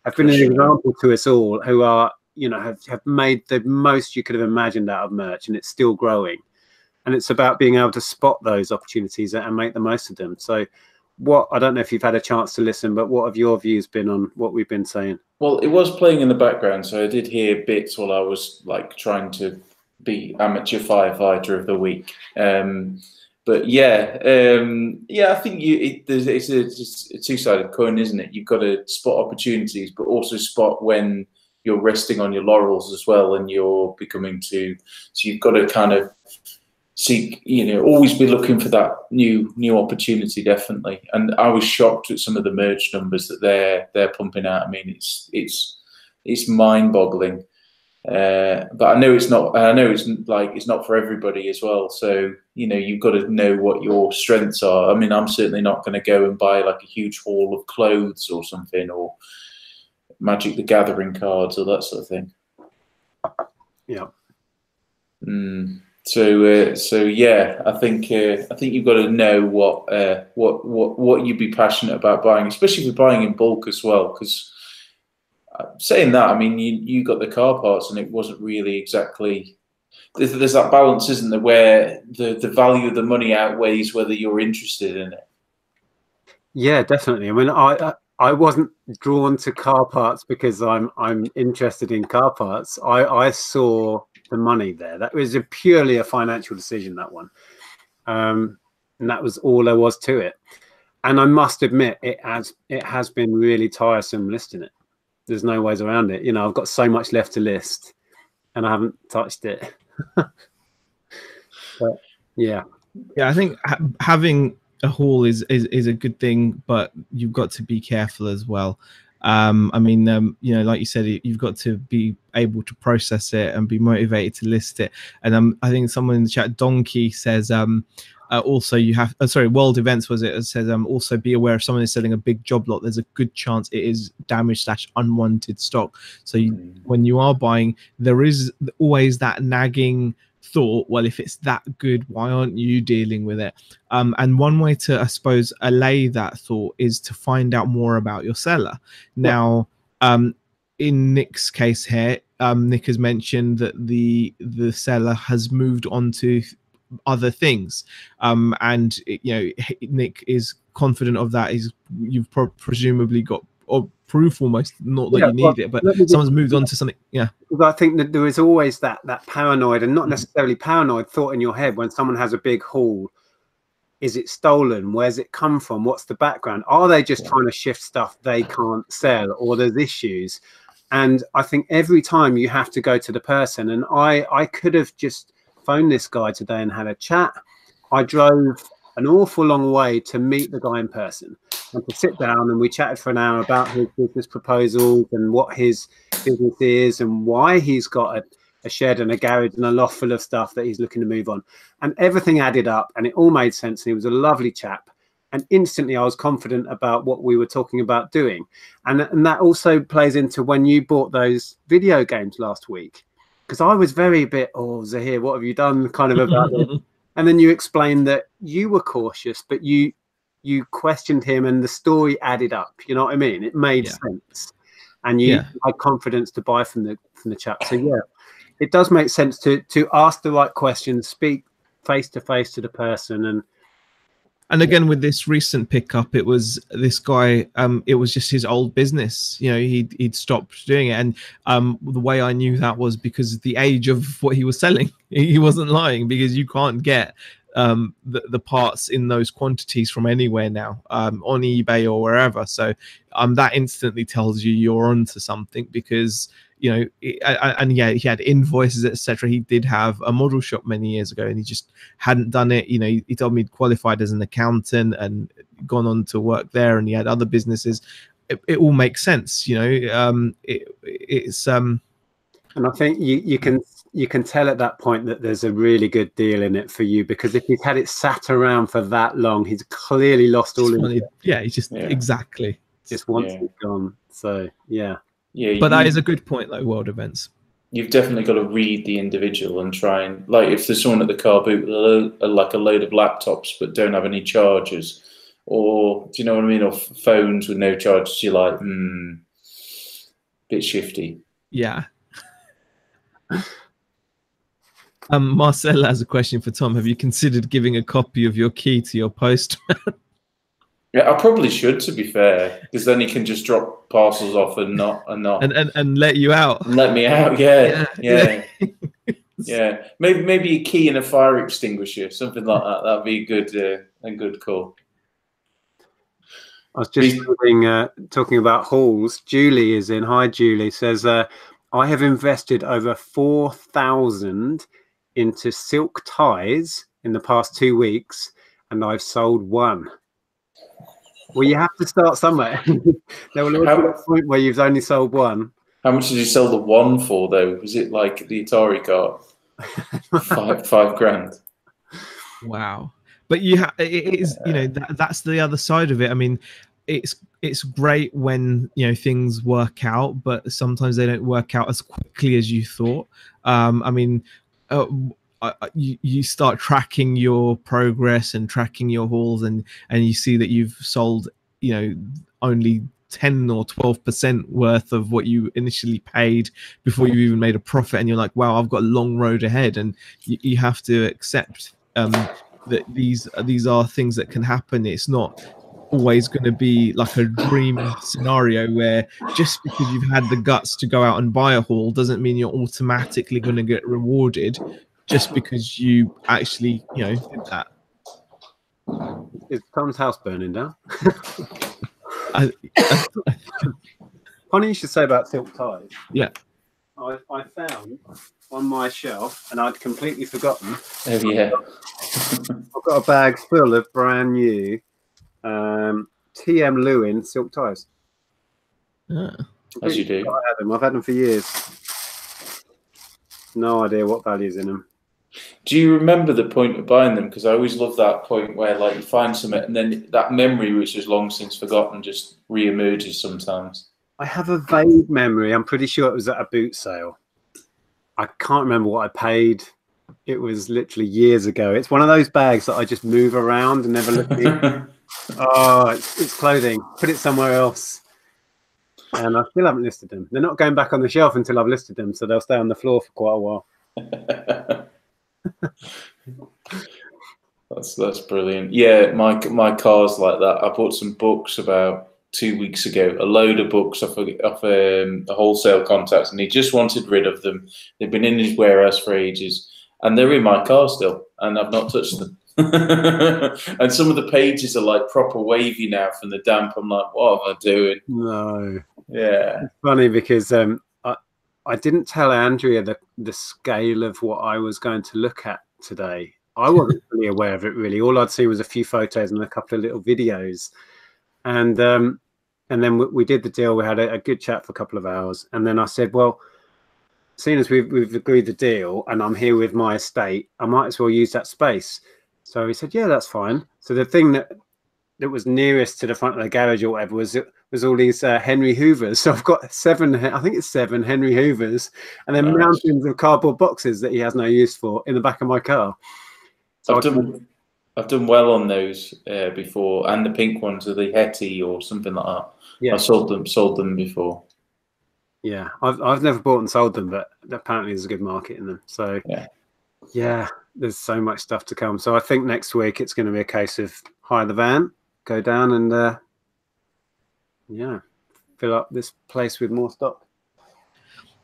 have been an example to us all, who are, you know, have made the most you could have imagined out of merch, and it's still growing. And it's about being able to spot those opportunities and make the most of them. So I don't know if you've had a chance to listen, but what have your views been on what we've been saying? Well, it was playing in the background, so I did hear bits while I was like trying to be amateur firefighter of the week. But yeah, I think it's a two-sided coin, isn't it? You've got to spot opportunities, but also spot when you're resting on your laurels as well, and you're becoming too. So you've got to kind of seek, always be looking for that new opportunity, definitely. And I was shocked at some of the merge numbers that they're pumping out. I mean, it's mind-boggling. But I know it's not. I know it's not for everybody as well. So you've got to know what your strengths are. I mean, I'm certainly not going to go and buy like a huge haul of clothes or something, or Magic the Gathering cards or that sort of thing. Yeah. So yeah, I think you've got to know what you'd be passionate about buying, especially if you're buying in bulk as well. Because saying that, I mean, you got the car parts, and it wasn't really exactly. There's that balance, isn't there, where the value of the money outweighs whether you're interested in it. Yeah, definitely. I mean, I wasn't drawn to car parts because I'm interested in car parts. I saw the money there. That was purely a financial decision, that one, and that was all there was to it. And I must admit, it has been really tiresome listing it. There's no ways around it. I've got so much left to list, and I haven't touched it. But yeah, I think having a haul is a good thing, but you've got to be careful as well. I mean, like you said, you've got to be able to process it and be motivated to list it. And I think someone in the chat, Donkey, says also you have World Events was it says also be aware if someone is selling a big job lot, there's a good chance it is damaged / unwanted stock. So when you are buying, there is always that nagging thought, well, if it's that good, why aren't you dealing with it? And one way to, I suppose, allay that thought is to find out more about your seller. Now, in Nick's case here, Nick has mentioned that the seller has moved on to other things, and Nick is confident of that. You've presumably got proof almost, not that you need it, but someone's moved on to something. Yeah, I think that there is always that paranoid, and not necessarily paranoid, thought in your head when someone has a big haul. Is it stolen? Where's it come from? What's the background? Are they just trying to shift stuff they can't sell, or there's issues? And I think every time you have to go to the person, and I could have just phoned this guy today and had a chat. I drove an awful long way to meet the guy in person and to sit down, and we chatted for an hour about his business proposals and what his business is and why he's got a shed and a garage and a loft full of stuff that he's looking to move on. And everything added up, and it all made sense. And he was a lovely chap. And instantly I was confident about what we were talking about doing. And that also plays into when you bought those video games last week, because I was very Zahir, what have you done kind of about this? And then you explained that you were cautious, but you questioned him, and the story added up. You know what I mean? It made sense, and you had confidence to buy from the chap. So yeah, it does make sense to ask the right questions, speak face to face to the person. And again, with this recent pickup, it was this guy. It was just his old business. He'd stopped doing it, and the way I knew that was because of the age of what he was selling. He wasn't lying, because you can't get the parts in those quantities from anywhere now, on eBay or wherever. So that instantly tells you you're onto something, because he had invoices, etc. He did have a model shop many years ago, and he just hadn't done it. He told me he'd qualified as an accountant and gone on to work there, and he had other businesses. It all makes sense, it's and I think you can tell at that point that there's a really good deal in it for you, because if he's had it sat around for that long, he's clearly lost all of it. Yeah, he's just exactly just wants it gone. So yeah. Yeah, but that is a good point, though. World Events, you've definitely got to read the individual and try and, like, if there's someone at the car boot like a load of laptops but don't have any chargers, or do you know what I mean, or phones with no chargers, you're like, bit shifty. Yeah. Marcella has a question for Tom. Have you considered giving a copy of your key to your postman? Yeah, I probably should, to be fair, because then he can just drop parcels off and let you out. And let me out, yeah. Yeah, maybe a key and a fire extinguisher, something like that. That'd be a good call. I was just reading, talking about hauls. Julie is in. Hi, Julie. Says, I have invested over 4,000 into silk ties in the past 2 weeks, and I've sold one. Well, you have to start somewhere. There will always be a point where you've only sold one. How much did you sell the one for, though? Was it like the Atari cart? five grand. Wow. But it is, you know, that's the other side of it. I mean, it's great when, you know, things work out, but sometimes they don't work out as quickly as you thought. I mean, you start tracking your progress and tracking your hauls, and you see that you've sold, you know, only 10 or 12% worth of what you initially paid before you even made a profit, and you're like, wow, I've got a long road ahead. And you have to accept that these are things that can happen. It's not always going to be like a dream scenario where just because you've had the guts to go out and buy a haul doesn't mean you're automatically going to get rewarded just because you actually, you know, did that. Is Tom's house burning down? Funny you should say about silk ties. Yeah. I found on my shelf, and I'd completely forgotten. Oh yeah. I've got a bag full of brand new TM Lewin silk ties. As you do. I've had them for years. No idea what value's in them. Do you remember the point of buying them? Because I always love that point where, like, you find something and then that memory, which is long since forgotten, just re-emerges sometimes. I have a vague memory. I'm pretty sure it was at a boot sale. I can't remember what I paid. It was literally years ago. It's one of those bags that I just move around and never look in. Oh, it's clothing. Put it somewhere else. And I still haven't listed them. They're not going back on the shelf until I've listed them, so they'll stay on the floor for quite a while. That's brilliant. Yeah, my car's like that. I bought some books about 2 weeks ago, a load of books off a wholesale contact, and he just wanted rid of them. They've been in his warehouse for ages, and they're in my car still, and I've not touched them. And some of the pages are like proper wavy now from the damp. I'm like, what am I doing? No. Yeah. It's funny because I didn't tell Andrea the scale of what I was going to look at today. I wasn't really aware of it, really. All I'd see was a few photos and a couple of little videos. And then we did the deal. We had a good chat for a couple of hours. And then I said, well, seeing as we've agreed the deal and I'm here with my estate, I might as well use that space. So he said, yeah, that's fine. So the thing that was nearest to the front of the garage or whatever was all these Henry Hoovers. So I've got 7 Henry Hoovers, and then mountains of cardboard boxes that he has no use for in the back of my car. So I've done well on those before, and the pink ones are the Hetty or something like that. Yeah, I sold them before. Yeah, I've never bought and sold them, but apparently there's a good market in them. So yeah, there's so much stuff to come. So I think next week it's going to be a case of hire the van, go down, and fill up this place with more stock.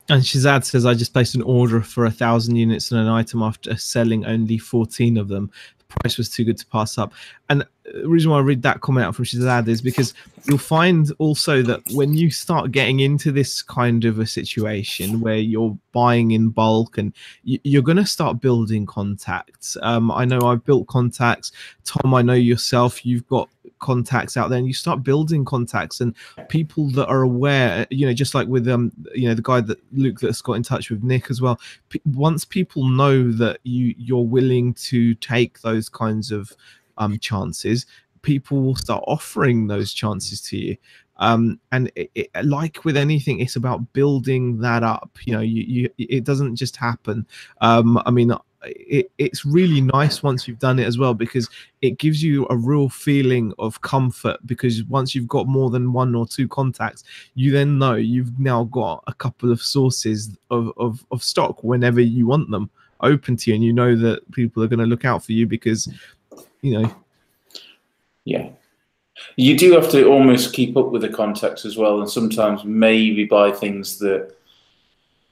And Shazad says, I just placed an order for 1,000 units on an item after selling only 14 of them. The price was too good to pass up. And the reason why I read that comment out from Shazad is because you'll find also that when you start getting into this kind of a situation where you're buying in bulk and you're going to start building contacts. I know I've built contacts. Tom, I know yourself, you've got contacts out there, and you start building contacts and people that are aware, you know, just like with the guy that Luke that's got in touch with Nick as well. Once people know that you're willing to take those kinds of chances, people will start offering those chances to you. And like with anything, it's about building that up. You know, it doesn't just happen. I mean, it's really nice once you've done it as well, because it gives you a real feeling of comfort, because once you've got more than 1 or 2 contacts, you then know you've now got a couple of sources of stock whenever you want them open to you, and you know that people are going to look out for you because, you know. Yeah. You do have to almost keep up with the contacts as well, and sometimes maybe buy things that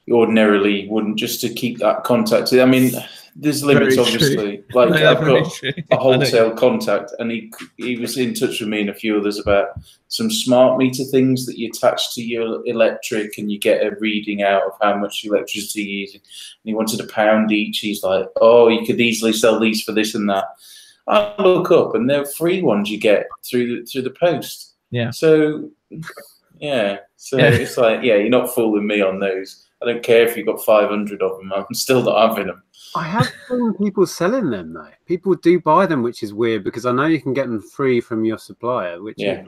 you ordinarily wouldn't, just to keep that contact. I mean, there's limits, obviously. Like, No, I've got a wholesale know. contact, and he was in touch with me and a few others about some smart meter things that you attach to your electric, and you get a reading out of how much electricity you're using. And he wanted £1 each. He's like, oh, you could easily sell these for this and that. I look up, and they're free ones you get through the post. Yeah. So, yeah. So it's like, yeah, you're not fooling me on those. I don't care if you've got 500 of them. I'm still not having them. I have seen people selling them though. People do buy them, which is weird because I know you can get them free from your supplier. Which is,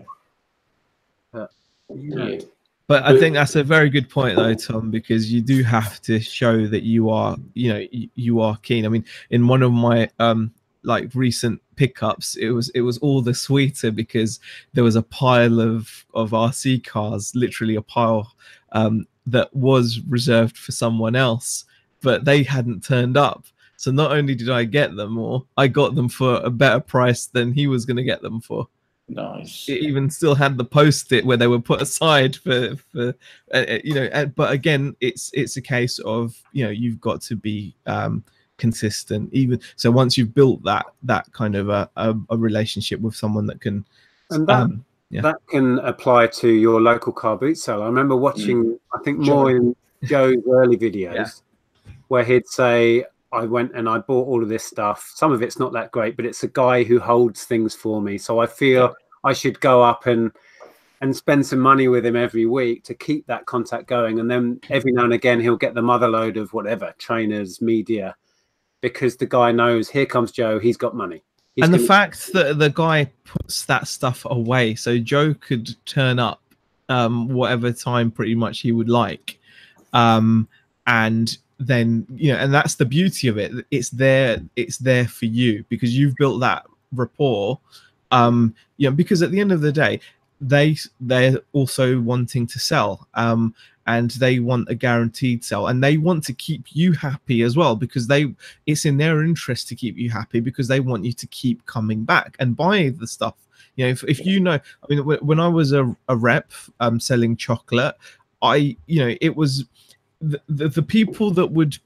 weird. But I think that's a very good point though, Tom, because you do have to show that you are, you know, you are keen. I mean, in one of my like recent pickups, it was all the sweeter because there was a pile of RC cars, literally a pile that was reserved for someone else, but they hadn't turned up. So not only did I get them more, I got them for a better price than he was going to get them for. Nice. It even still had the post-it where they were put aside for you know. But again, it's a case of, you know, you've got to be consistent. Even so, once you've built that kind of a relationship with someone that can, and that can apply to your local car boot seller. I remember watching, I think more in Joe's early videos, where he'd say, I went and I bought all of this stuff. Some of it's not that great, but it's a guy who holds things for me. So I feel I should go up and spend some money with him every week to keep that contact going. And then every now and again, he'll get the mother load of whatever, trainers, media, because the guy knows, here comes Joe, he's got money. And the fact that the guy puts that stuff away, so Joe could turn up whatever time pretty much he would like. And then, you know, and that's the beauty of it. It's there for you because you've built that rapport. You know, because at the end of the day, they're also wanting to sell, and they want a guaranteed sell, and they want to keep you happy as well, because it's in their interest to keep you happy, because they want you to keep coming back and buy the stuff. You know, if you know, I mean, when I was a rep selling chocolate, you know, it was the people that would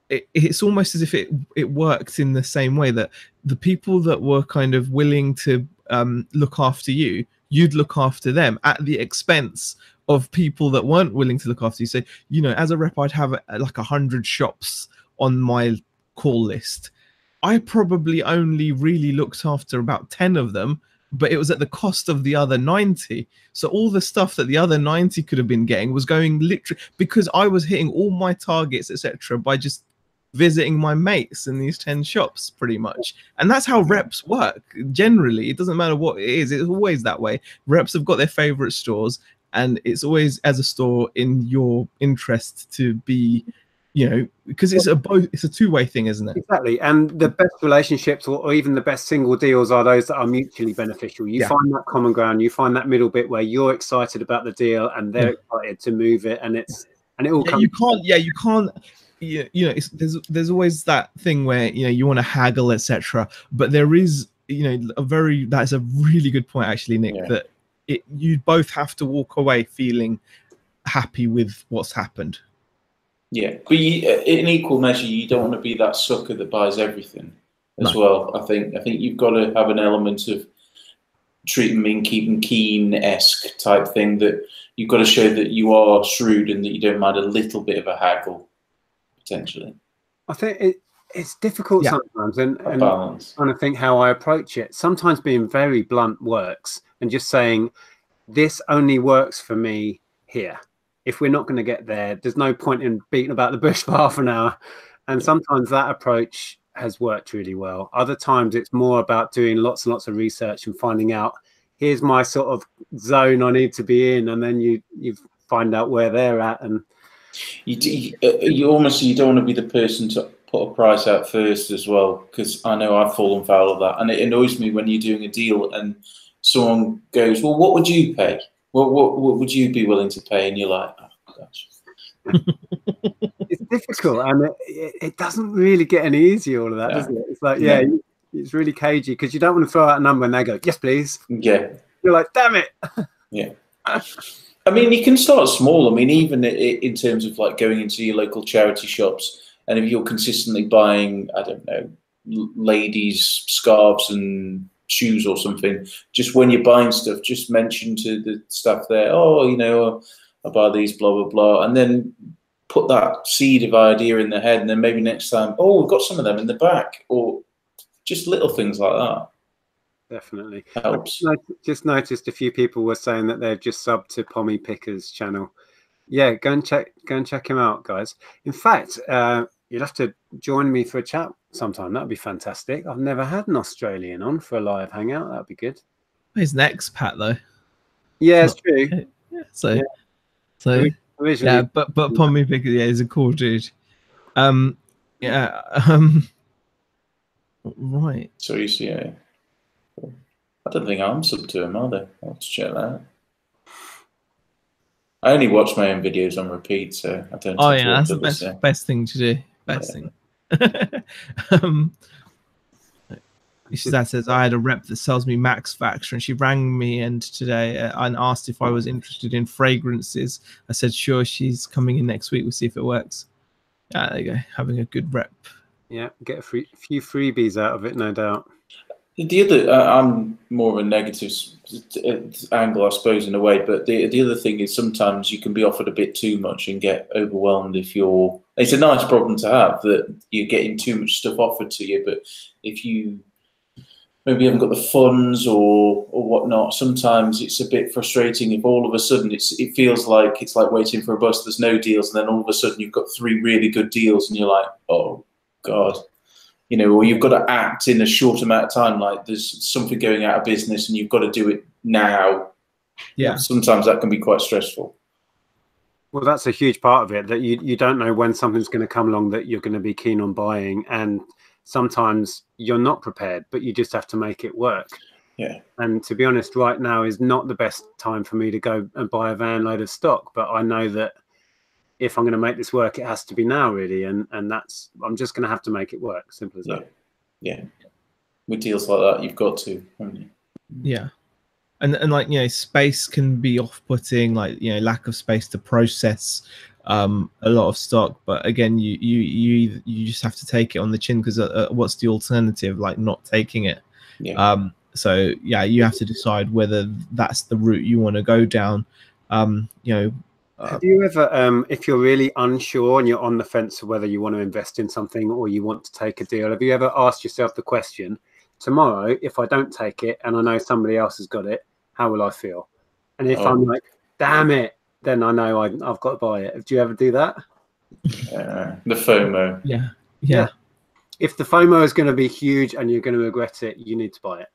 it's almost as if it worked in the same way, that the people that were kind of willing to look after you, you'd look after them at the expense of people that weren't willing to look after you. So, you know, as a rep, I'd have like 100 shops on my call list. I probably only really looked after about 10 of them, but it was at the cost of the other 90. So all the stuff that the other 90 could have been getting was going literally, because I was hitting all my targets, etc., by just visiting my mates in these 10 shops pretty much. And that's how reps work generally. It doesn't matter what it is, it's always that way. Reps have got their favorite stores, and it's always, as a store, in your interest to be, you know, because it's a two-way thing, isn't it? Exactly. And the best relationships, or even the best single deals, are those that are mutually beneficial. You find that common ground, you find that middle bit where you're excited about the deal and they're excited to move it, and it all comes. You can't you know, there's always that thing where, you know, you want to haggle, etc., but there is, you know, that's a really good point actually, Nick, that you both have to walk away feeling happy with what's happened. Yeah, but in equal measure, you don't want to be that sucker that buys everything as well. I think you've got to have an element of treat them in, keep them keen-esque type thing, that you've got to show that you are shrewd and that you don't mind a little bit of a haggle, potentially. I think it's difficult sometimes, and balance. Trying to think how I approach it. Sometimes being very blunt works, and just saying, this only works for me here. If we're not going to get there, there's no point in beating about the bush for half an hour. And sometimes that approach has worked really well. Other times it's more about doing lots and lots of research and finding out, here's my sort of zone I need to be in, and then you find out where they're at. And you don't want to be the person to put a price out first as well, because I know I've fallen foul of that, and it annoys me when you're doing a deal and someone goes, well, what would you pay? What would you be willing to pay? And you're like, oh gosh. It's difficult, and it doesn't really get any easier, all of that, does it? It's like, it's really cagey, because you don't want to throw out a number and they go, yes, please. Yeah. You're like, damn it. Yeah. I mean, you can start small. I mean, even in terms of like going into your local charity shops, and if you're consistently buying, I don't know, ladies' scarves and shoes or something, just when you're buying stuff, just mention to the staff there, oh, you know, I buy these, blah, blah, blah. And then put that seed of idea in their head. And then maybe next time, oh, we've got some of them in the back, or just little things like that. Definitely Helps. I just noticed a few people were saying that they've just subbed to Pommy Picker's channel. Yeah, go and check him out, guys. In fact, you'd have to join me for a chat sometime. That'd be fantastic. I've never had an Australian on for a live hangout. That'd be good. He's an expat though. Yeah, it's true. Yeah, so Yeah. so Originally, yeah, but Pommy Picker, yeah, he's a cool dude. Yeah. Right. So you see, I don't think I'm sub to him, are they? I'll have to check that. I only watch my own videos on repeat, so I don't. Oh yeah, that's the best thing to do. Best thing. That says, I had a rep that sells me Max Factor, and she rang me today and asked if I was interested in fragrances. I said, sure, she's coming in next week. We'll see if it works. There you go, having a good rep. Yeah, get a few freebies out of it, no doubt. The other, I'm more of a negative angle, I suppose, in a way. But the other thing is sometimes you can be offered a bit too much and get overwhelmed if you're. It's a nice problem to have that you're getting too much stuff offered to you, but if you maybe haven't got the funds or whatnot, sometimes it's a bit frustrating if all of a sudden it feels like it's like waiting for a bus. There's no deals, and then all of a sudden you've got 3 really good deals, and you're like, oh God. You know, or you've got to act in a short amount of time, like there's something going out of business and you've got to do it now. Yeah. Sometimes that can be quite stressful. Well, that's a huge part of it, that you don't know when something's going to come along that you're going to be keen on buying. And sometimes you're not prepared, but you just have to make it work. Yeah. And to be honest, right now is not the best time for me to go and buy a van load of stock. But I know that if I'm going to make this work, it has to be now, really, and that's I'm just going to have to make it work. Simple as that. Yeah, with deals like that, you've got to, haven't you? Yeah, and like, you know, space can be off-putting, like, you know, lack of space to process a lot of stock. But again, you just have to take it on the chin, because what's the alternative? Like not taking it. Yeah. So yeah, you have to decide whether that's the route you want to go down. You know. Have you ever, if you're really unsure and you're on the fence of whether you want to invest in something or you want to take a deal, have you ever asked yourself the question, tomorrow, if I don't take it and I know somebody else has got it, how will I feel? And if I'm like, damn it, then I know I've got to buy it. Do you ever do that? The FOMO. Yeah. If the FOMO is going to be huge and you're going to regret it, you need to buy it.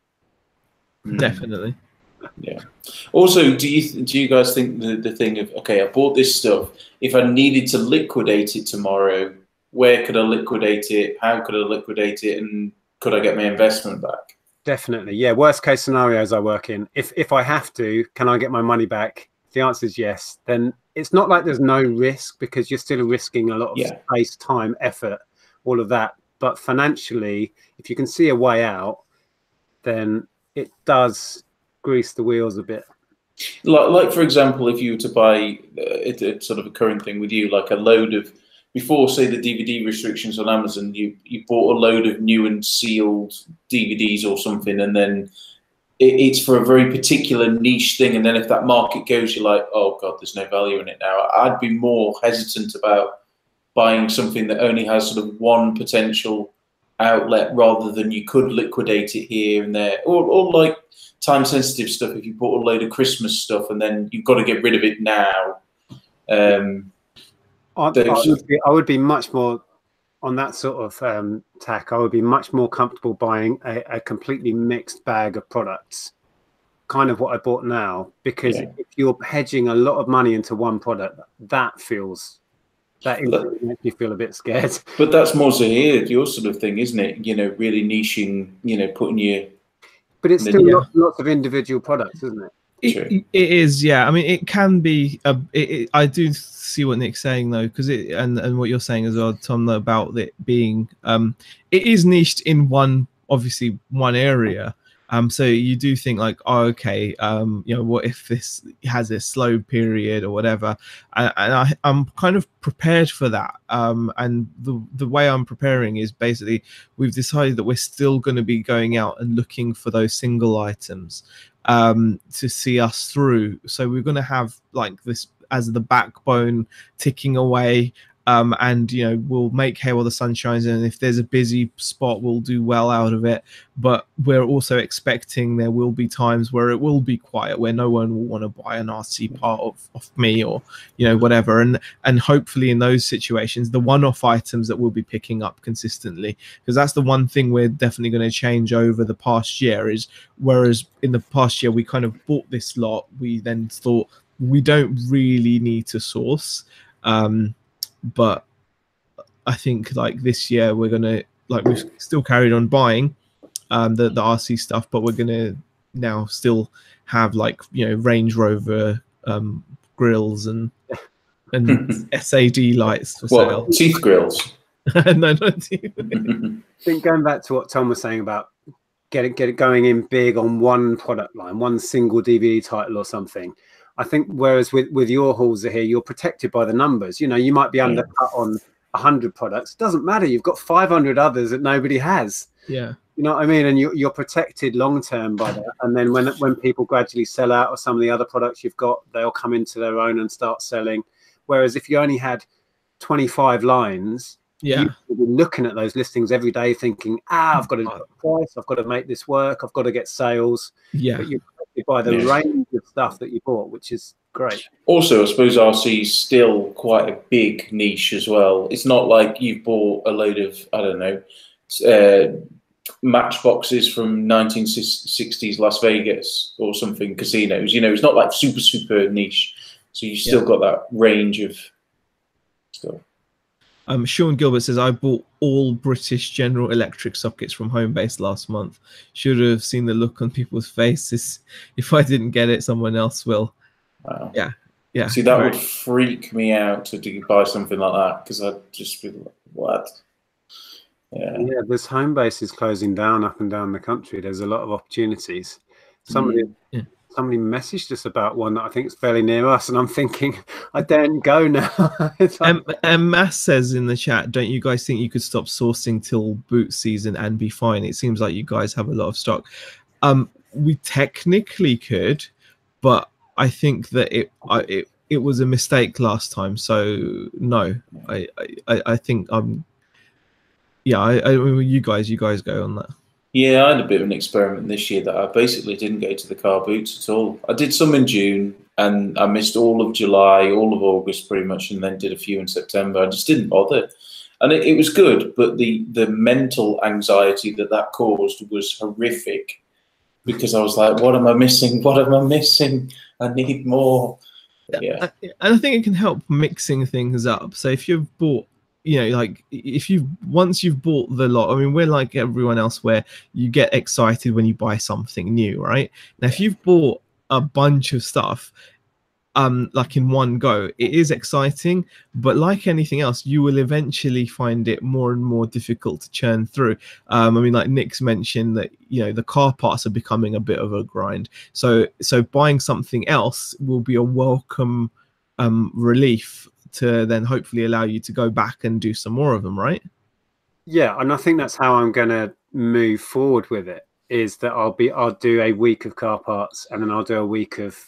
Definitely. Yeah. Also, do you guys think the thing of, okay, I bought this stuff, if I needed to liquidate it tomorrow, where could I liquidate it? How could I liquidate it? And could I get my investment back? Definitely. Yeah. Worst case scenarios I work in. If I have to, can I get my money back? If the answer is yes, then it's not like there's no risk, because you're still risking a lot of space, time, effort, all of that. But financially, if you can see a way out, then it does grease the wheels a bit. Like for example, if you were to buy it's sort of a current thing with you, like a load of, before say the DVD restrictions on Amazon, you bought a load of new and sealed DVDs or something, and then it's for a very particular niche thing, and then if that market goes, you're like, oh God, there's no value in it now. I'd be more hesitant about buying something that only has sort of one potential outlet, rather than you could liquidate it here and there, or like time sensitive stuff. If you bought a load of Christmas stuff and then you've got to get rid of it now, I would be much more on that sort of tack. I would be much more comfortable buying a completely mixed bag of products, kind of what I bought now, because if you're hedging a lot of money into one product, that makes me feel a bit scared. But that's more so here, your sort of thing, isn't it? You know, really niching, you know, putting your. But it's still lots of individual products, isn't it? It is, yeah. I mean, it can be. I do see what Nick's saying though, because and what you're saying as well, Tom, about it being. It is niched in one area, So you do think like, oh, okay, you know, what if this has a slow period or whatever? I'm kind of prepared for that. And the way I'm preparing is basically we've decided that we're still going to be going out and looking for those single items to see us through. So we're going to have like this as the backbone ticking away. And you know, we'll make hay while the sun shines, and if there's a busy spot, we'll do well out of it. But we're also expecting there will be times where it will be quiet, where no one will want to buy an RC part of me, or you know, whatever. And hopefully in those situations, the one-off items that we'll be picking up consistently, because that's the one thing we're definitely going to change over the past year. Is whereas in the past year we kind of bought this lot, we then thought we don't really need to source. But I think like this year we're gonna, like, we've still carried on buying the RC stuff, but we're gonna now still have, like, you know, Range Rover grills and SAD lights for sale. Teeth grills? No, not teeth. I think going back to what Tom was saying about get it going in big on one product line, one single DVD title or something. I think whereas with your hauls here, you're protected by the numbers. You know, you might be undercut on 100 products. It doesn't matter. You've got 500 others that nobody has. Yeah. You know what I mean? And you're protected long term by that. And then when people gradually sell out of some of the other products you've got, they'll come into their own and start selling. Whereas if you only had 25 lines, yeah, you'd be looking at those listings every day thinking, I've got to get a price, I've got to make this work, I've got to get sales. Yeah. But you're protected by the range of stuff that you bought, which is great. Also, I suppose RC is still quite a big niche as well. It's not like you've bought a load of, I don't know, matchboxes from 1960s Las Vegas or something, casinos. You know, it's not like super niche. So you've still got that range of stuff. Sean Gilbert says, I bought all British General Electric sockets from Homebase last month. Should have seen the look on people's faces. If I didn't get it, someone else will. Wow. Yeah. Yeah. See, that would freak me out to buy something like that, because I'd just be like, what? Yeah. Yeah, there's Homebase closing down up and down the country. There's a lot of opportunities. Somebody messaged us about one that I think is fairly near us, and I'm thinking, I don't go now. And Mass says in the chat, don't you guys think you could stop sourcing till boot season and be fine? It seems like you guys have a lot of stock. We technically could, but I think that it was a mistake last time. So no, I think you guys go on that. Yeah, I had a bit of an experiment this year that I basically didn't go to the car boots at all. I did some in June, and I missed all of July, all of August pretty much, and then did a few in September. I just didn't bother. And it was good, but the mental anxiety that caused was horrific, because I was like, what am I missing? What am I missing? I need more. Yeah. And I think it can help mixing things up. So if you've bought, you know, like once you've bought the lot, I mean, we're like everyone else where you get excited when you buy something new, right? Now, if you've bought a bunch of stuff, like in one go, it is exciting, but like anything else, you will eventually find it more and more difficult to churn through. I mean, like Nick's mentioned that, you know, the car parts are becoming a bit of a grind. So buying something else will be a welcome relief to then hopefully allow you to go back and do some more of them, right? Yeah, and I think that's how I'm going to move forward with it, is that I'll do a week of car parts, and then I'll do a week of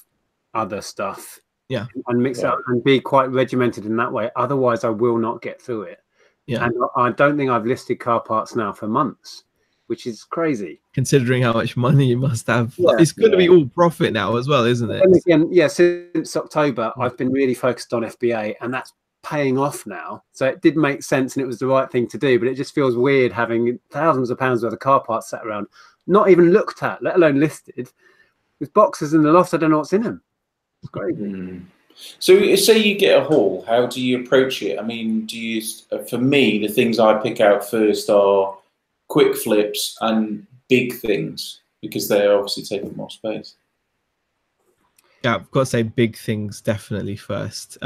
other stuff. Yeah. And mix it up and be quite regimented in that way. Otherwise, I will not get through it. Yeah. And I don't think I've listed car parts now for months, which is crazy. Considering how much money you must have. Yeah. It's going to be all profit now as well, isn't it? And again, yeah, since October, I've been really focused on FBA, and that's paying off now. So it did make sense, and it was the right thing to do, but it just feels weird having thousands of pounds worth of car parts sat around, not even looked at, let alone listed, with boxes in the loft. I don't know what's in them. It's crazy. So say you get a haul, how do you approach it? I mean, for me, the things I pick out first are quick flips and big things, because they're obviously taking more space. Yeah, I've got to say big things definitely first,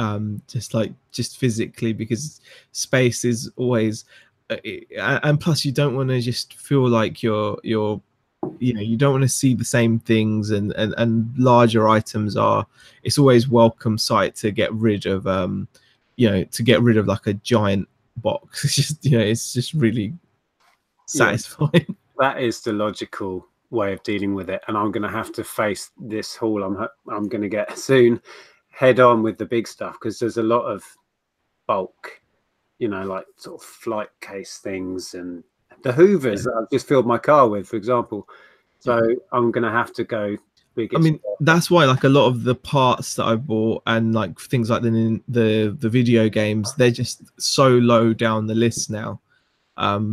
just physically, because space is always, and plus you don't want to just feel like you're you know, you don't want to see the same things, and larger items are, it's always welcome sight to get rid of, you know, to get rid of like a giant box. It's just, you know, it's just really satisfying. Yeah, that is the logical way of dealing with it, and I'm going to have to face this haul I'm going to get soon head on with the big stuff, because there's a lot of bulk, you know, like sort of flight case things and the Hoovers that I've just filled my car with, for example. So I'm going to have to go big. I mean, that's why like a lot of the parts that I bought and like things like the video games, they're just so low down the list now,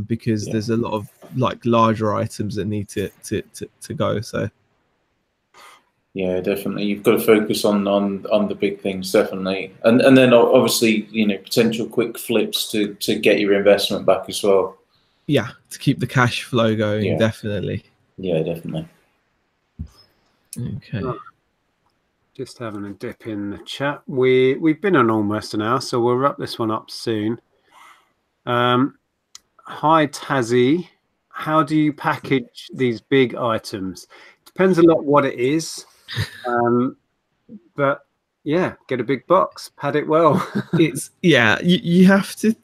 because there's a lot of like larger items that need to go. So yeah, definitely, you've got to focus on the big things, definitely, and then obviously, you know, potential quick flips to get your investment back as well. Yeah, to keep the cash flow going, definitely. Yeah, definitely. Okay. Just having a dip in the chat. We've been on almost an hour, so we'll wrap this one up soon. Hi Tazzy, how do you package these big items? Depends a lot what it is, but yeah, get a big box, pad it well. It's you have to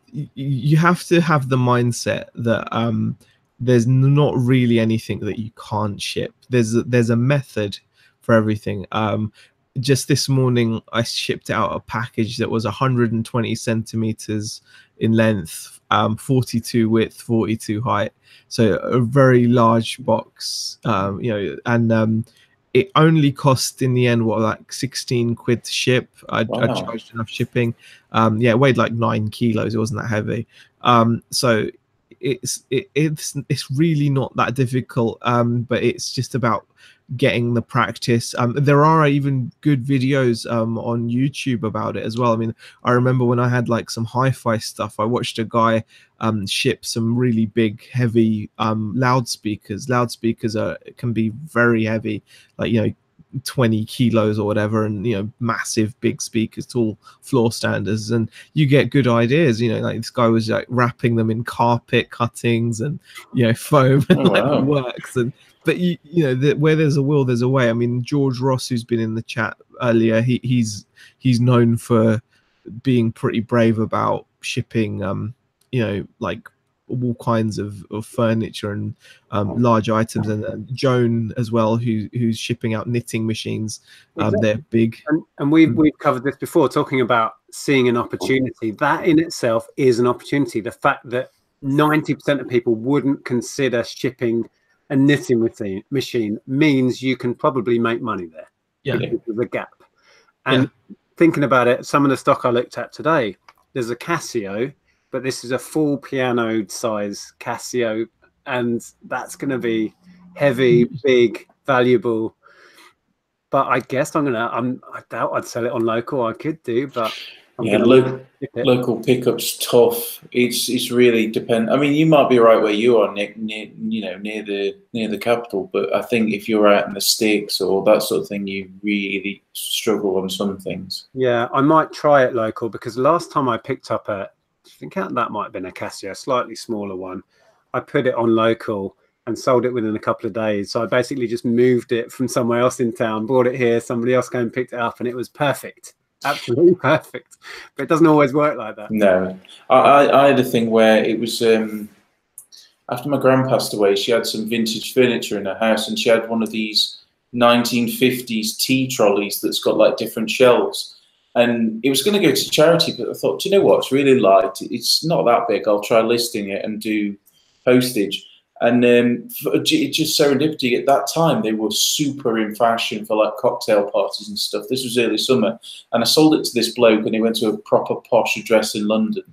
have the mindset that there's not really anything that you can't ship. There's a method for everything. Just this morning I shipped out a package that was 120 centimeters in length, 42 width, 42 height, so a very large box, you know, and it only cost in the end what, like 16 quid to ship. I charged enough shipping. Yeah, it weighed like 9 kilos. It wasn't that heavy. So it's really not that difficult, but it's just about getting the practice. There are even good videos on YouTube about it as well. I mean, I remember when I had like some hi-fi stuff, I watched a guy ship some really big heavy loudspeakers. Loudspeakers can be very heavy, like, you know, 20 kilos or whatever, and, you know, massive big speakers, tall floor standers, and you get good ideas. You know, like this guy was like wrapping them in carpet cuttings and, you know, foam, and like works. And but you know, where there's a will, there's a way. I mean, George Ross, who's been in the chat earlier, he's known for being pretty brave about shipping, you know, like all kinds of furniture and large items, and Joan as well, who's shipping out knitting machines. They're big, and we've covered this before, talking about seeing an opportunity. That in itself is an opportunity. The fact that 90% of people wouldn't consider shipping a knitting machine means you can probably make money there. Because there's a gap. And thinking about it, some of the stock I looked at today, there's a Casio, but this is a full piano size Casio, and that's going to be heavy, big, valuable. But I guess I doubt I'd sell it on local. I could do, but local pickups tough. It's really depend. I mean, you might be right where you are, Nick, near the capital, but I think if you're out in the sticks or that sort of thing, you really struggle on some things. Yeah, I might try it local, because last time I picked up I think that might have been a Casio, a slightly smaller one. I put it on local and sold it within a couple of days. So I basically just moved it from somewhere else in town, brought it here, somebody else came and picked it up, and it was perfect. Absolutely perfect. But it doesn't always work like that. No. I had a thing where it was after my gran passed away, she had some vintage furniture in her house, and she had one of these 1950s tea trolleys that's got like different shelves. And it was going to go to charity, but I thought, do you know what? It's really light. It's not that big. I'll try listing it and do postage. And it just serendipity. At that time, they were super in fashion for like cocktail parties and stuff. This was early summer. And I sold it to this bloke, and he went to a proper posh address in London.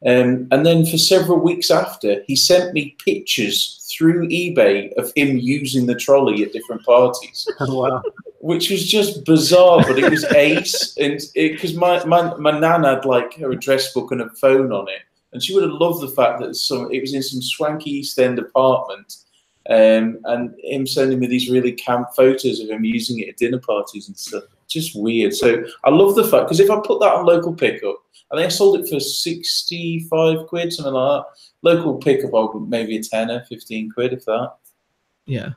And then for several weeks after, he sent me pictures through eBay of him using the trolley at different parties. Wow. Which was just bizarre, but it was ace. And because my nan had like her address book and a phone on it, and she would have loved the fact that it was in some swanky East End apartment, and him sending me these really camp photos of him using it at dinner parties and stuff. Just weird. So I love the fact, because if I put that on local pickup, I think I sold it for 65 quid, something like that. Local pickup, maybe a tenner, 15 quid, if that. Yeah.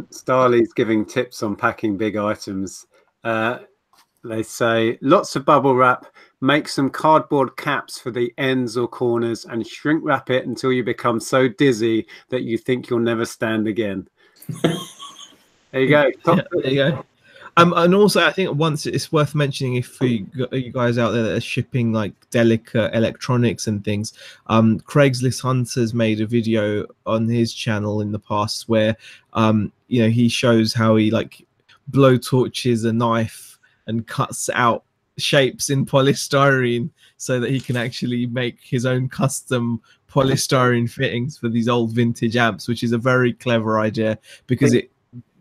Starley's giving tips on packing big items. They say lots of bubble wrap, make some cardboard caps for the ends or corners, and shrink wrap it until you become so dizzy that you think you'll never stand again. There you go. Yeah, there you go. And also, I think once it's worth mentioning, if you guys out there that are shipping like delicate electronics and things, Craigslist Hunters made a video on his channel in the past where you know, he shows how he like blow torches a knife and cuts out shapes in polystyrene so that he can actually make his own custom polystyrene fittings for these old vintage amps, which is a very clever idea because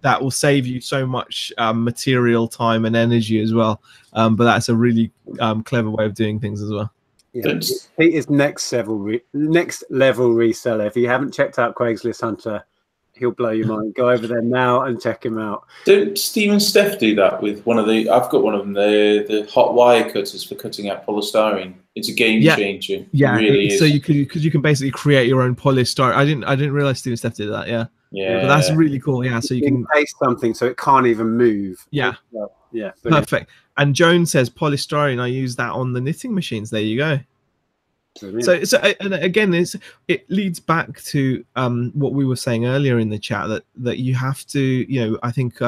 that will save you so much material, time, and energy as well. But that's a really clever way of doing things as well. Yeah. Pete is next level reseller. If you haven't checked out Craigslist Hunter, he'll blow your mind. Go over there now and check him out. Don't Steve and Steph do that with one of the? I've got one of them. The hot wire cutters for cutting out polystyrene. It's a game changer. Yeah, it really is. So you can basically create your own polystyrene. I didn't realize Steve and Steph did that. Yeah. Yeah, but that's really cool. Yeah, so you can paste something so it can't even move. Yeah, yeah, brilliant. Perfect. And Joan says polystyrene. I use that on the knitting machines. There you go. Brilliant. So and again, it leads back to what we were saying earlier in the chat that you have to, you know, I think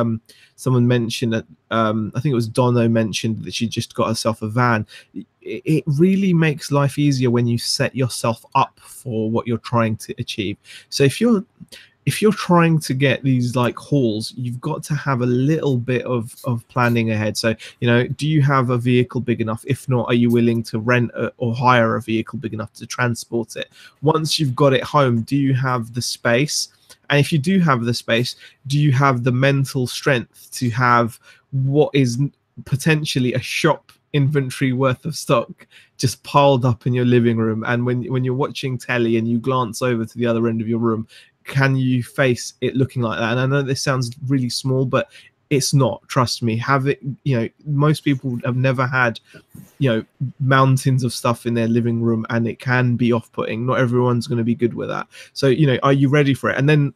someone mentioned that I think it was Dono mentioned that she just got herself a van. It really makes life easier when you set yourself up for what you're trying to achieve. So if you're trying to get these like hauls, you've got to have a little bit of planning ahead. So, you know, do you have a vehicle big enough? If not, are you willing to rent or hire a vehicle big enough to transport it? Once you've got it home, do you have the space? And if you do have the space, do you have the mental strength to have what is potentially a shop inventory worth of stock just piled up in your living room? And when you're watching telly and you glance over to the other end of your room, can you face it looking like that? And I know this sounds really small, but it's not. Trust me. Have it. You know, most people have never had, you know, mountains of stuff in their living room, and it can be off-putting. Not everyone's going to be good with that. So, you know, are you ready for it? And then,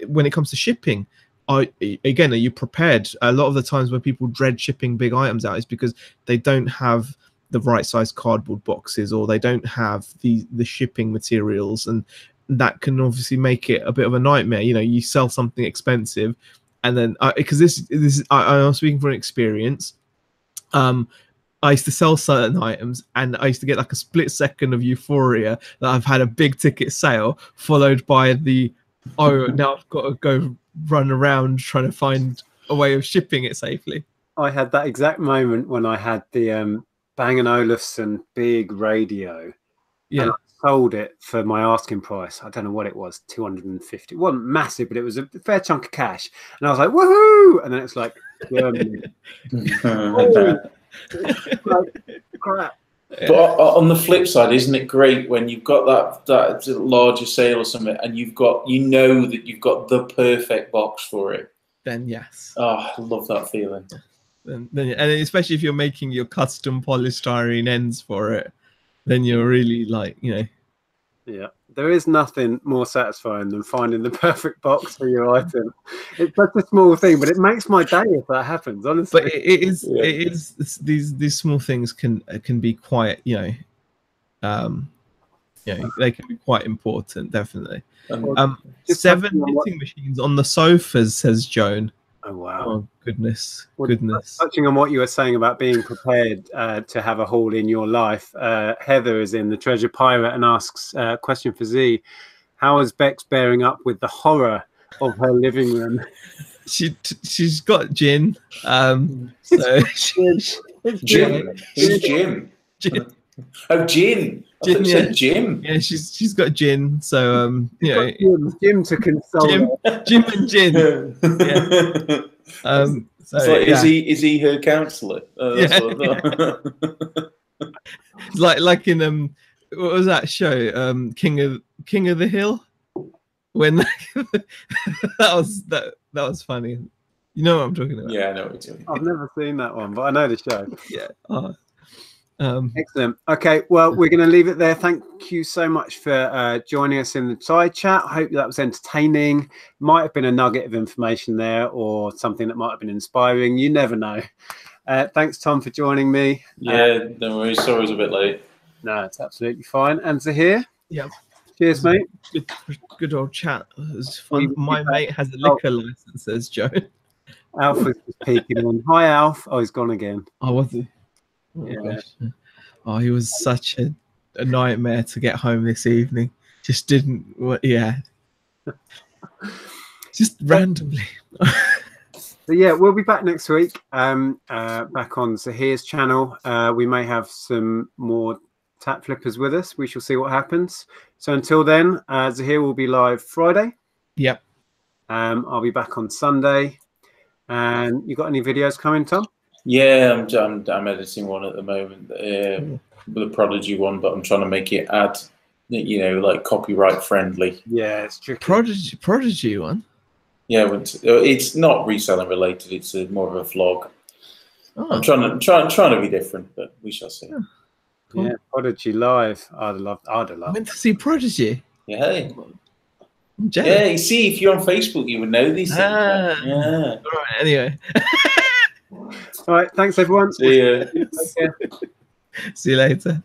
when it comes to shipping, are you prepared? A lot of the times when people dread shipping big items out is because they don't have the right size cardboard boxes, or they don't have the shipping materials, and that can obviously make it a bit of a nightmare. You know, you sell something expensive, and then because I'm speaking from experience. I used to sell certain items, and I used to get like a split second of euphoria that I've had a big ticket sale, followed by now I've got to go run around trying to find a way of shipping it safely. I had that exact moment when I had the Bang & Olufsen big radio. Yeah. And I sold it for my asking price. I don't know what it was, 250. It wasn't massive, but it was a fair chunk of cash. And I was like, woohoo! And then it's like, Germany. Crap. But on the flip side, isn't it great when you've got that larger sale or something, and you know that you've got the perfect box for it? Then yes. Oh, I love that feeling. Then and especially if you're making your custom polystyrene ends for it, then you're really like, you know. Yeah, there is nothing more satisfying than finding the perfect box for your item. It's such a small thing, but it makes my day if that happens, honestly. But it is these small things can be quite, you know, they can be quite important, definitely. 7 knitting machines on the sofas, says Joan. Oh wow! Oh goodness. Touching on what you were saying about being prepared to have a haul in your life, Heather is in the Treasure Pirate and asks a question for Z: how is Bex bearing up with the horror of her living room? She's got gin. So Jim. Who's Jim? Gin. Oh, gin. Gin, yeah. Jim. Yeah, she's got gin. So you know, Jim to console. Jim and gin. Yeah. So, like, is he her counsellor? That's what I thought. like in what was that show? King of the Hill. When that was funny. You know what I'm talking about? Yeah, I know what you're talking about. I've never seen that one, but I know the show. Yeah. Excellent. Okay, well, we're going to leave it there. Thank you so much for joining us in the side chat. I hope that was entertaining. Might have been a nugget of information there, or something that might have been inspiring. You never know. Thanks, Tom, for joining me. Yeah, no worries. Sorry, I was a bit late. No, it's absolutely fine. And Zahir? Yeah. Cheers, mate. Good old chat. It was fun. We My mate has a liquor license, says Joe. Alf was just peeking in. Hi, Alf. Oh, he's gone again. Oh, was he? Oh, Yeah. gosh. Oh, he was such a nightmare to get home this evening. Just didn't. Yeah. Just randomly. So yeah, we'll be back next week. Back on Zahir's channel. We may have some more tap flippers with us. We shall see what happens. So until then, Zahir will be live Friday. Yep. I'll be back on Sunday. And you got any videos coming, Tom? Yeah, I'm editing one at the moment, the Prodigy one, but I'm trying to make it like copyright friendly. Yeah, it's tricky. Prodigy one. Yeah, it's not reselling related. It's more of a vlog. Oh. I'm trying to be different, but we shall see. Yeah. Cool. Yeah, Prodigy live. I'd have loved. I went to see Prodigy. Yeah. Hey. Yeah, you see, if you're on Facebook, you would know these things. Yeah. All right. Anyway. All right. Thanks, everyone. See ya. Take care. See you later.